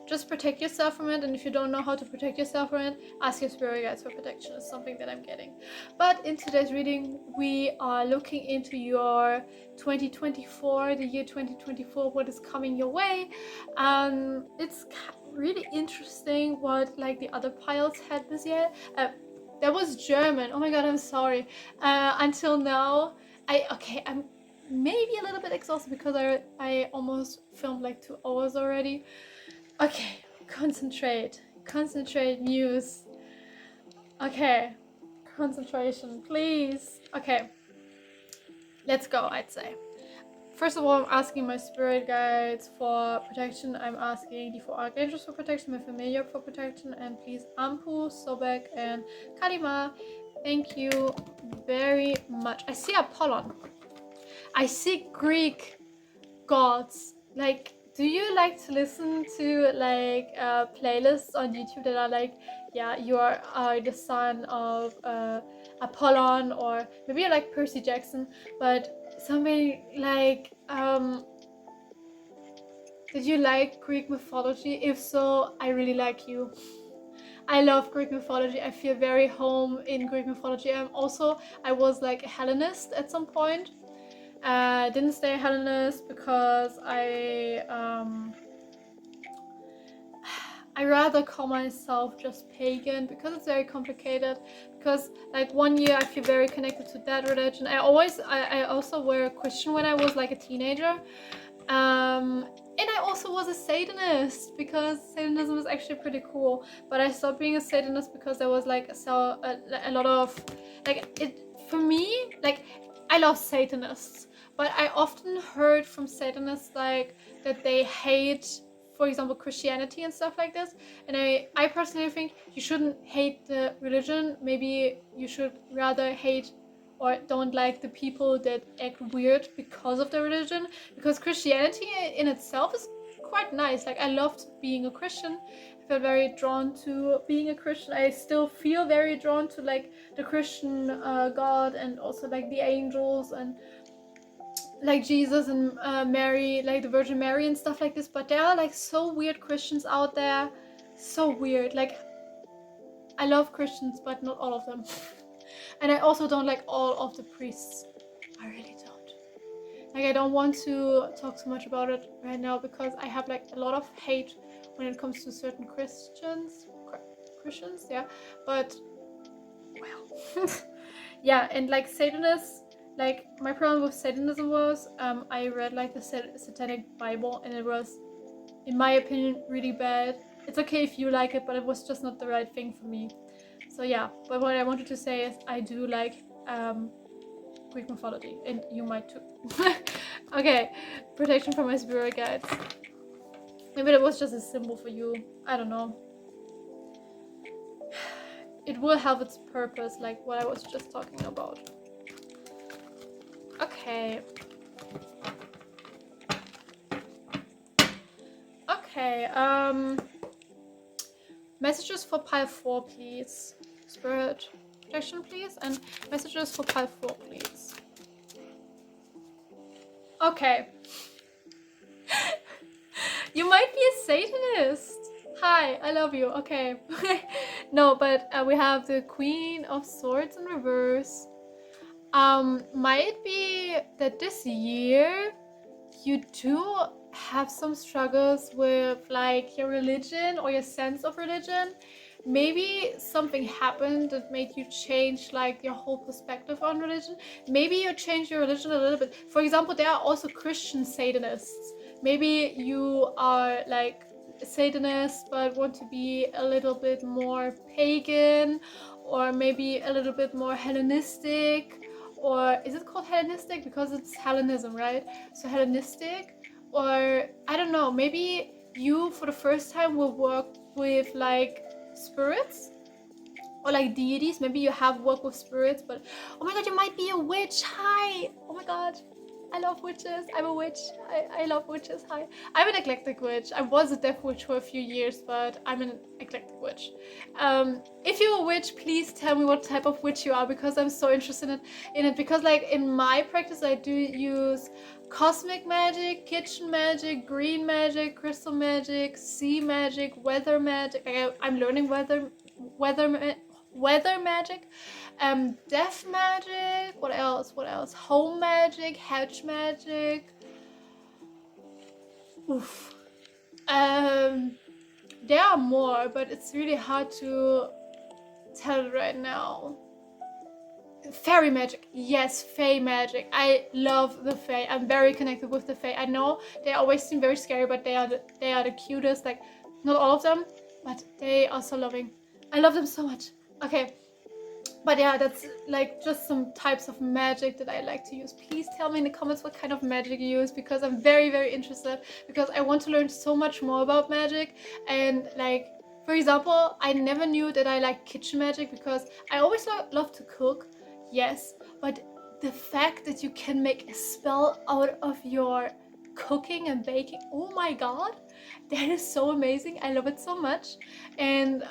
just protect yourself from it. And if you don't know how to protect yourself from it, ask your spirit guides for protection. Is something that I'm getting. But in today's reading, we are looking into your 2024, the year 2024, what is coming your way. It's really interesting what like the other piles had this year. That was German. Oh my god, I'm sorry. Until now, I'm maybe a little bit exhausted because I almost filmed like 2 hours already. Okay, concentrate, Muse. Okay, concentration, please. Okay, let's go, I'd say. First of all, I'm asking my spirit guides for protection. I'm asking the 4 Archangels for protection, my familiar for protection, and please Ampu, Sobek, and Kalima. Thank you very much. I see Apollon. I see Greek gods. Like, do you like to listen to like playlists on YouTube that are like, yeah, you are the son of Apollon, or maybe you like Percy Jackson, but something like did you like Greek mythology? If so, I really like you. I love Greek mythology. I feel very home in Greek mythology. I was like a Hellenist at some point. Didn't stay a Hellenist because I rather call myself just pagan, because it's very complicated. Because like one year I feel very connected to that religion. I also were a Christian when I was like a teenager. And I also was a Satanist, because Satanism is actually pretty cool. But I stopped being a Satanist because there was like a lot of like it for me. Like, I love Satanists, but I often heard from Satanists like that they hate, for example, Christianity and stuff like this. And I personally think you shouldn't hate the religion. Maybe you should rather hate or don't like the people that act weird because of the religion. Because Christianity in itself is quite nice. Like, I loved being a Christian. I felt very drawn to being a Christian. I still feel very drawn to like the Christian God, and also like the angels, and like Jesus and Mary, like the Virgin Mary and stuff like this. But there are like so weird Christians out there. So weird. Like, I love Christians, but not all of them. And I also don't like all of the priests. I really don't. Like, I don't want to talk so much about it right now, because I have like a lot of hate when it comes to certain Christians, yeah. But well, yeah, and like Satanists, like my problem with Satanism was I read like the Satanic Bible, and it was, in my opinion, really bad. It's okay if you like it, but it was just not the right thing for me. So yeah, but what I wanted to say is I do like Greek mythology, and you might too. Okay, protection from my spirit guides. Maybe it was just a symbol for you. I don't know. It will have its purpose, like what I was just talking about. Okay. Okay, messages for pile 4, please. Spirit protection, please. And messages for pile 4, please. Okay. You might be a Satanist. Hi, I love you. Okay. No, but we have the Queen of Swords in reverse. Might be that this year you do have some struggles with like your religion or your sense of religion. Maybe something happened that made you change like your whole perspective on religion. Maybe you changed your religion a little bit. For example, there are also Christian Satanists. Maybe you are like a Satanist but want to be a little bit more pagan, or maybe a little bit more Hellenistic. Or is it called Hellenistic? Because it's Hellenism, right? So Hellenistic, or I don't know, maybe you for the first time will work with like spirits or like deities. Maybe you have worked with spirits, but oh my god, you might be a witch. Hi. Oh my god, I love witches. I'm a witch. I love witches. Hi. I'm an eclectic witch. I was a deaf witch for a few years, but I'm an eclectic witch. If you're a witch, please tell me what type of witch you are, because I'm so interested in it. Because like in my practice, I do use cosmic magic, kitchen magic, green magic, crystal magic, sea magic, weather magic. I'm learning weather magic, death magic. What else? Home magic, hedge magic. Oof. There are more, but it's really hard to tell it right now. Fairy magic, yes, fae magic. I love the fae. I'm very connected with the fae. I know they always seem very scary, but they are the cutest. Like, not all of them, but they are so loving. I love them so much. Okay, but yeah, that's like just some types of magic that I like to use. Please tell me in the comments what kind of magic you use, because I'm very, very interested, because I want to learn so much more about magic. And like, for example, I never knew that I like kitchen magic, because I always love to cook, yes, but the fact that you can make a spell out of your cooking and baking, oh my god, that is so amazing. I love it so much. And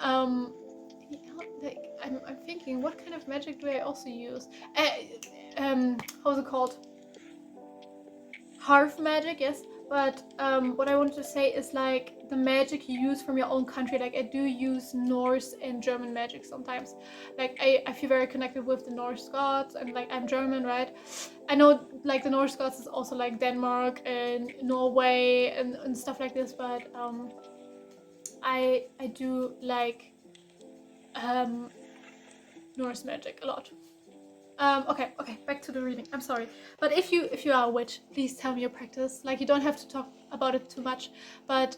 like I'm thinking, what kind of magic do I also use? How's it called? Hearth magic, yes. But what I wanted to say is like the magic you use from your own country. Like I do use Norse and German magic sometimes. Like I feel very connected with the Norse gods, and like I'm German, right? I know like the Norse gods is also like Denmark and Norway and stuff like this, but I do like Norse magic a lot. Okay, back to the reading. I'm sorry, but if you are a witch, please tell me your practice. Like, you don't have to talk about it too much, but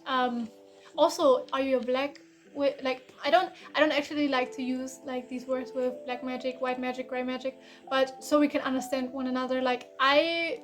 also, are you a black witch? Like, I don't actually like to use like these words with black magic, white magic, gray magic, but so we can understand one another. Like, I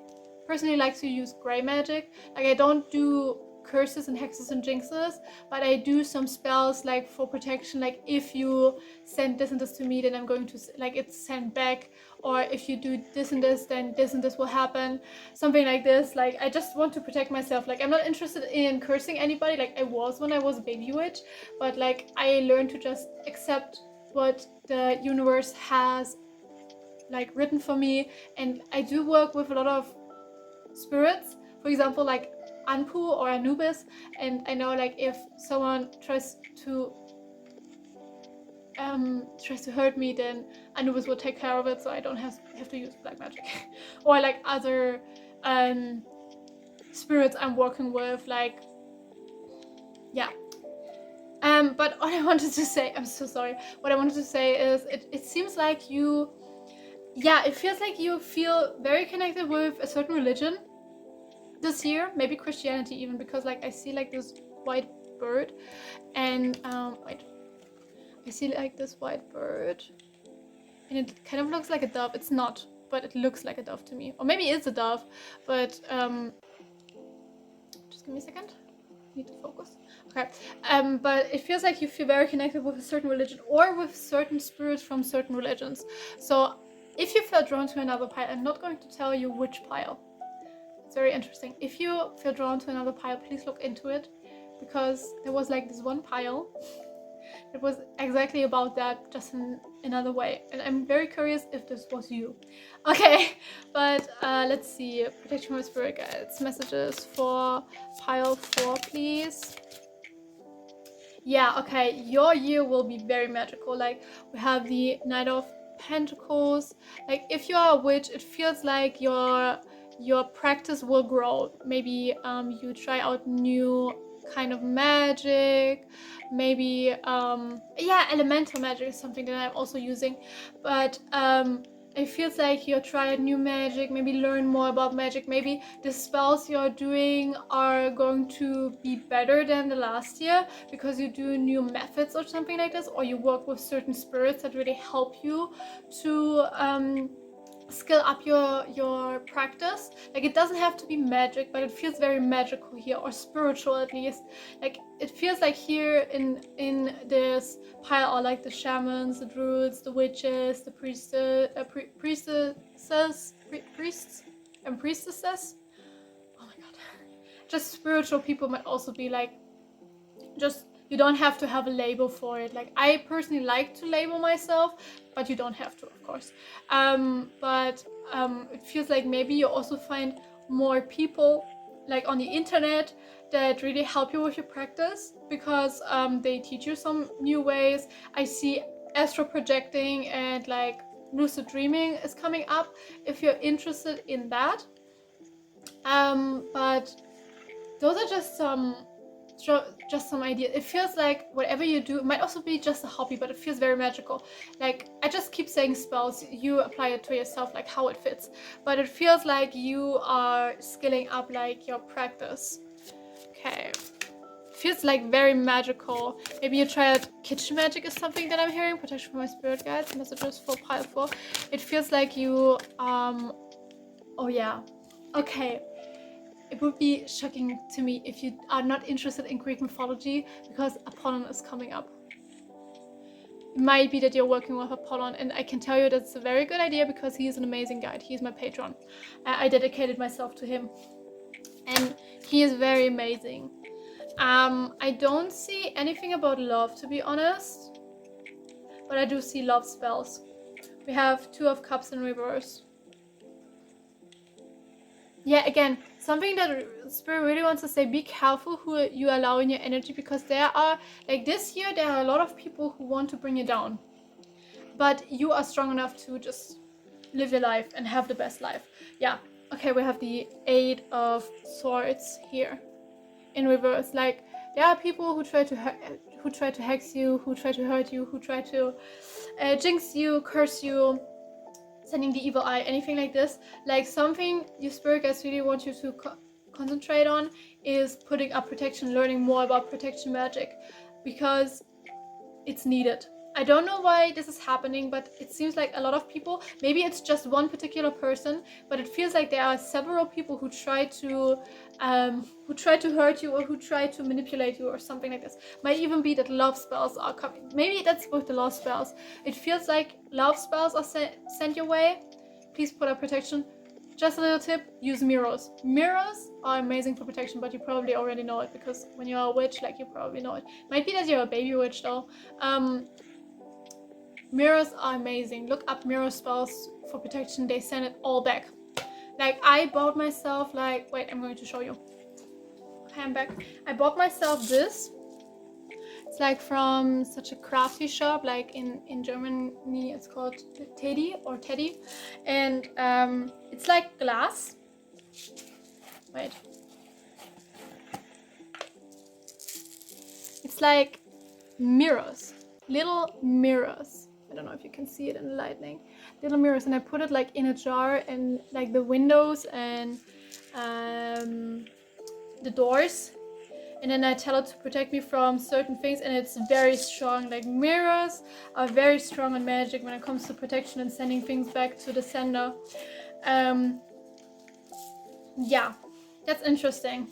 personally like to use gray magic. Like, I don't do curses and hexes and jinxes, but I do some spells like for protection. Like, if you send this and this to me, then I'm going to like it's sent back, or if you do this and this, then this and this will happen, something like this. Like, I just want to protect myself. Like, I'm not interested in cursing anybody. Like I was when I was a baby witch, but like I learned to just accept what the universe has like written for me. And I do work with a lot of spirits, for example like Anpu or Anubis, and I know like if someone tries to hurt me, then Anubis will take care of it, so I don't have to use black magic. Or like other spirits I'm working with, like, yeah. But what I wanted to say, I'm so sorry, what I wanted to say is it seems like you yeah, it feels like you feel very connected with a certain religion this year, maybe Christianity even, because like I see like this white bird, and wait, I see like this white bird, and it kind of looks like a dove. It's not, but it looks like a dove to me, or maybe it's a dove, but just give me a second. I need to focus. Okay, but it feels like you feel very connected with a certain religion or with certain spirits from certain religions. So if you feel drawn to another pile, I'm not going to tell you which pile. It's very interesting. If you feel drawn to another pile, please look into it, because there was like this one pile that was exactly about that, just in another way, and I'm very curious if this was you. Okay, but let's see. Protection from spirit guides, messages for pile 4, please. Yeah, okay, your year will be very magical. Like, we have the Knight of Pentacles. Like, if you are a witch, it feels like your practice will grow. Maybe you try out new kind of magic. Maybe yeah, elemental magic is something that I'm also using. But it feels like you try out new magic, maybe learn more about magic. Maybe the spells you're doing are going to be better than the last year because you do new methods or something like this, or you work with certain spirits that really help you to skill up your practice. Like, it doesn't have to be magic, but it feels very magical here, or spiritual at least. Like, it feels like here in this pile are like the shamans, the druids, the witches, the priests and priestesses. Oh my god. Just spiritual people might also be like, just, you don't have to have a label for it. Like, I personally like to label myself, but you don't have to, of course. But it feels like maybe you also find more people like on the internet that really help you with your practice, because they teach you some new ways. I see astral projecting and like lucid dreaming is coming up if you're interested in that. But those are just some ideas. It feels like whatever you do, it might also be just a hobby, but it feels very magical. Like, I just keep saying spells, you apply it to yourself, like how it fits, but it feels like you are skilling up like your practice. Okay, feels like very magical. Maybe you try out kitchen magic is something that I'm hearing. Protection from my spirit guides, messages for pile 4. It feels like you oh yeah, okay. It would be shocking to me if you are not interested in Greek mythology, because Apollon is coming up. It might be that you're working with Apollon, and I can tell you that's a very good idea because he is an amazing guide. He is my patron. I dedicated myself to him, and he is very amazing. I don't see anything about love, to be honest, but I do see love spells. We have 2 of Cups in reverse. Yeah, again, something that Spirit really wants to say, be careful who you allow in your energy, because there are, like this year, there are a lot of people who want to bring you down. But you are strong enough to just live your life and have the best life. Yeah, okay, we have the 8 of Swords here in reverse. Like, there are people who try to hex you, who try to hurt you, who try to jinx you, curse you, sending the evil eye, anything like this. Like, something your spirit guides really want you to concentrate on is putting up protection, learning more about protection magic, because it's needed. I don't know why this is happening, but it seems like a lot of people, maybe it's just one particular person, but it feels like there are several people who try to hurt you, or who try to manipulate you, or something like this. Might even be that love spells are coming. Maybe that's with the love spells. It feels like love spells are sent your way. Please put up protection. Just a little tip, use mirrors. Mirrors are amazing for protection, but you probably already know it, because when you're a witch, like, you probably know it. Might be that you're a baby witch though. Mirrors are amazing. Look up mirror spells for protection. They send it all back. Like, I bought myself, like, wait, I'm going to show you. Okay, I'm back. I bought myself this. It's like from such a crafty shop, like in Germany it's called Teddy or Teddy, and it's like glass. Wait. It's like mirrors, little mirrors. I don't know if you can see it in the lightning. little mirrors, and I put it like in a jar and like the windows and the doors, and then I tell it to protect me from certain things, and it's very strong. Like mirrors are very strong on magic when it comes to protection and sending things back to the sender. Yeah, that's interesting.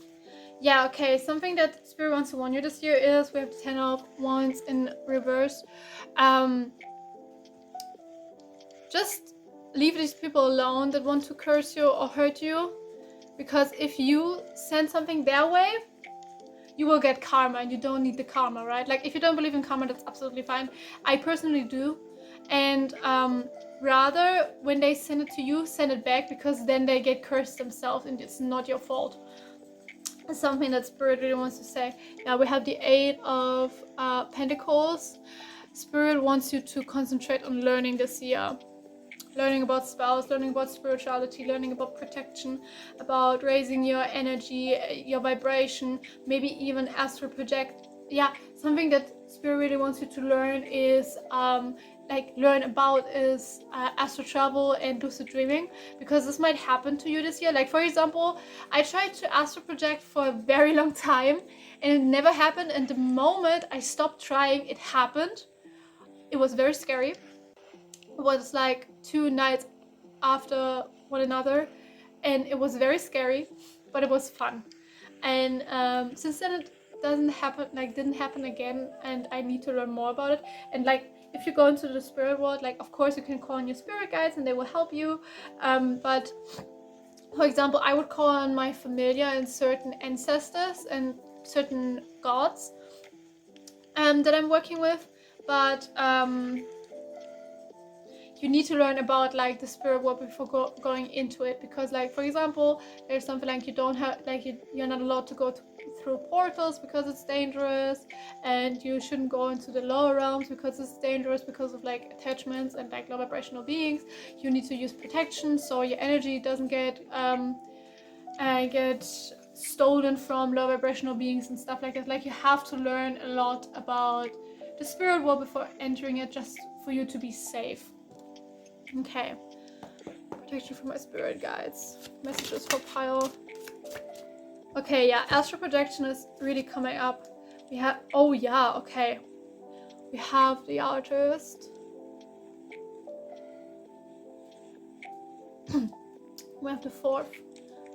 Yeah, okay, something that Spirit wants to warn you this year is we have the 10 of Wands in reverse. Just leave these people alone that want to curse you or hurt you, because if you send something their way, you will get karma, and you don't need the karma, right? Like, if you don't believe in karma, that's absolutely fine. I personally do, and rather when they send it to you, send it back, because then they get cursed themselves and it's not your fault. It's something that Spirit really wants to say. Now we have the 8 of Pentacles. Spirit wants you to concentrate on learning this year. Learning about spells, learning about spirituality, learning about protection, about raising your energy, your vibration, maybe even astral project. Yeah, something that Spirit really wants you to learn is astral travel and lucid dreaming, because this might happen to you this year. Like, for example, I tried to astral project for a very long time and it never happened, and the moment I stopped trying, it happened. It was very scary. It was like 2 nights after one another, and it was very scary, but it was fun. And since then it didn't happen again, and I need to learn more about it. And like, if you go into the spirit world, like, of course you can call on your spirit guides and they will help you, but for example, I would call on my familiar and certain ancestors and certain gods that I'm working with, but you need to learn about like the spirit world before going into it, because like, for example, there's something like you don't have, like, you're not allowed to go through portals because it's dangerous, and you shouldn't go into the lower realms because it's dangerous because of like attachments and like low vibrational beings. You need to use protection so your energy doesn't get stolen from low vibrational beings and stuff like that. Like, you have to learn a lot about the spirit world before entering it, just for you to be safe. Okay, protection from my spirit guides. Messages for pile. Okay, yeah, astral projection is really coming up. We have, oh yeah, okay. We have the artist. We have the 4th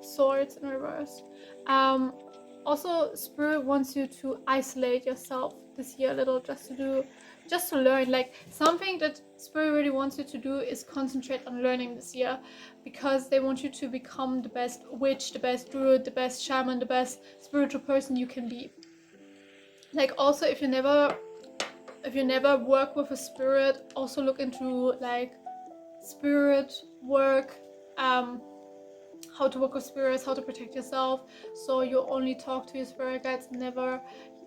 swords in reverse. Also, Spirit wants you to isolate yourself this year a little, just to learn. Like, something that Spirit really wants you to do is concentrate on learning this year, because they want you to become the best witch, the best druid, the best shaman, the best spiritual person you can be. Like, also, if you never work with a spirit, also look into like spirit work, how to work with spirits, how to protect yourself, so you only talk to your spirit guides, never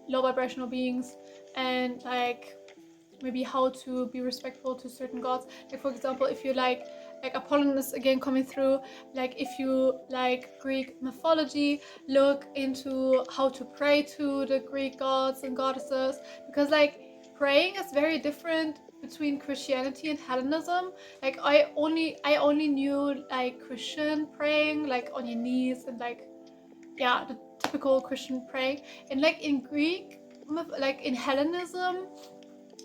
low vibrational beings, and like maybe how to be respectful to certain gods. Like, for example, if you like Apollon is again coming through, like if you like Greek mythology, look into how to pray to the Greek gods and goddesses, because like praying is very different between Christianity and Hellenism. Like, I only knew like Christian praying, like on your knees, and like, yeah, the typical Christian praying. And like in Greek, like in Hellenism,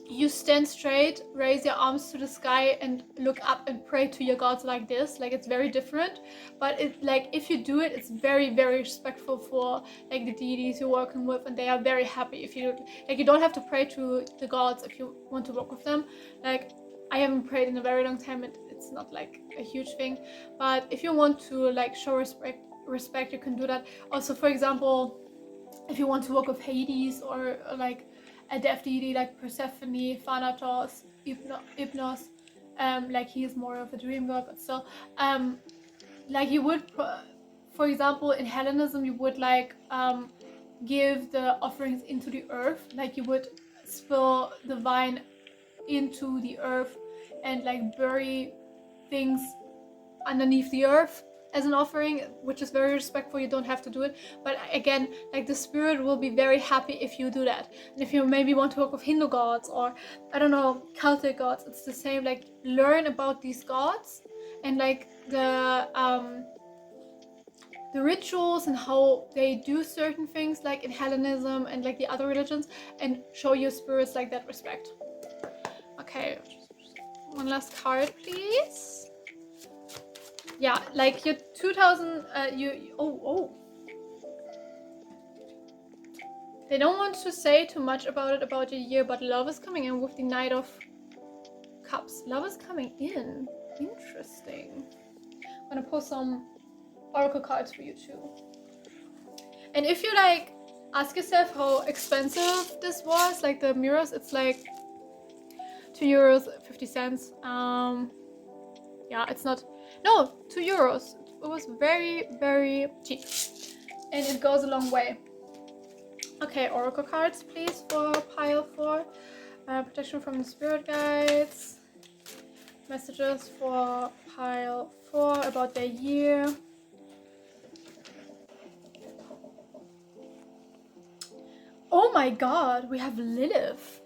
you stand straight, raise your arms to the sky, and look up and pray to your gods like this. Like, it's very different, but it, like, if you do it, it's very, very respectful for like the deities you're working with, and they are very happy if you like. You don't have to pray to the gods if you want to work with them. Like, I haven't prayed in a very long time, and it's not like a huge thing, but if you want to like show respect, you can do that. Also, for example, if you want to work with Hades or like a death deity like Persephone, Thanatos, Hypnos, like he is more of a dream god, but still, like you would, for example, in Hellenism, you would like give the offerings into the earth, like you would spill the wine into the earth and like bury things underneath the earth as an offering, which is very respectful. You don't have to do it, but again, like the spirit will be very happy if you do that. And if you maybe want to work with Hindu gods or I don't know, Celtic gods, it's the same. Like learn about these gods and like the rituals and how they do certain things, like in Hellenism and like the other religions, and show your spirits like that respect. Okay, one last card, please. Yeah, like your 2000, they don't want to say too much about your year, but love is coming in with the Knight of Cups. Love is coming in. Interesting. I'm gonna pull some oracle cards for you too. And if you like ask yourself how expensive this was, like the mirrors, it's like €2.50. Yeah, it's not, no, €2. It was very, very cheap, and it goes a long way. Okay, oracle cards please for pile 4. Protection from the spirit guides. Messages for pile 4 about their year. Oh my god, we have Lilith.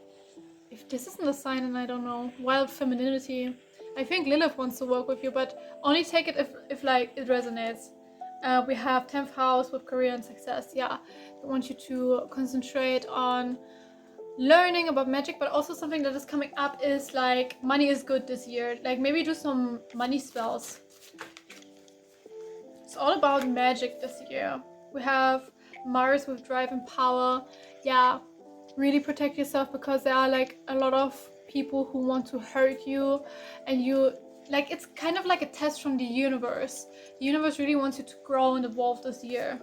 If this isn't a sign, and I don't know, wild femininity. I think Lilith wants to work with you, but only take it if like it resonates. We have 10th house with career and success. Yeah, I want you to concentrate on learning about magic, but also something that is coming up is like money is good this year. Like maybe do some money spells. It's all about magic this year. We have Mars with drive and power. Yeah, really protect yourself, because there are like a lot of people who want to hurt you, and you like, it's kind of like a test from the universe. The universe really wants you to grow and evolve this year.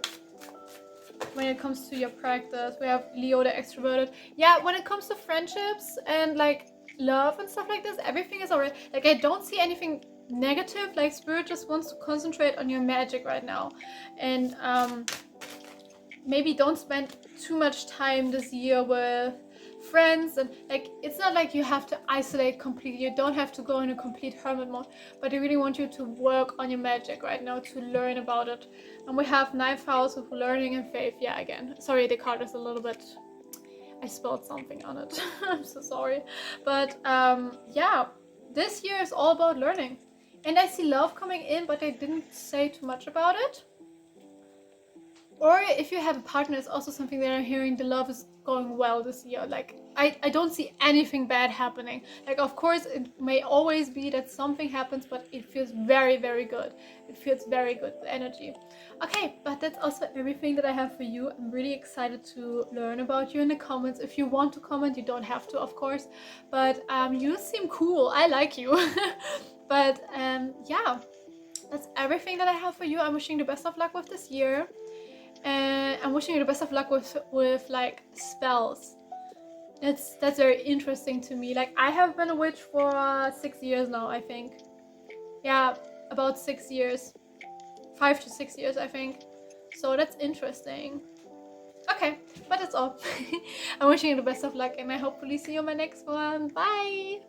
When it comes to your practice, we have Leo the extroverted. Yeah, when it comes to friendships and like love and stuff like this, everything is alright. Like I don't see anything negative. Like spirit just wants to concentrate on your magic right now, and maybe don't spend too much time this year with friends, and like it's not like you have to isolate completely. You don't have to go in a complete hermit mode, but I really want you to work on your magic right now, to learn about it. And we have 9th house with learning and faith. Yeah, again, sorry, the card is a little bit, I spelled something on it. I'm so sorry, but yeah, this year is all about learning. And I see love coming in, but I didn't say too much about it. Or if you have a partner, it's also something that I'm hearing, the love is going well this year. Like I don't see anything bad happening. Like of course it may always be that something happens, but it feels very, very good. It feels very good, the energy. Okay, but that's also everything that I have for you. I'm really excited to learn about you in the comments. If you want to comment, you don't have to, of course, but you seem cool. I like you. But yeah, that's everything that I have for you. I'm wishing you the best of luck with this year. And I'm wishing you the best of luck with like spells. That's very interesting to me. Like I have been a witch for 6 years now, I think. Yeah, about 6 years. 5 to 6 years, I think. So that's interesting. Okay, but that's all. I'm wishing you the best of luck, and I hopefully see you on my next one. Bye!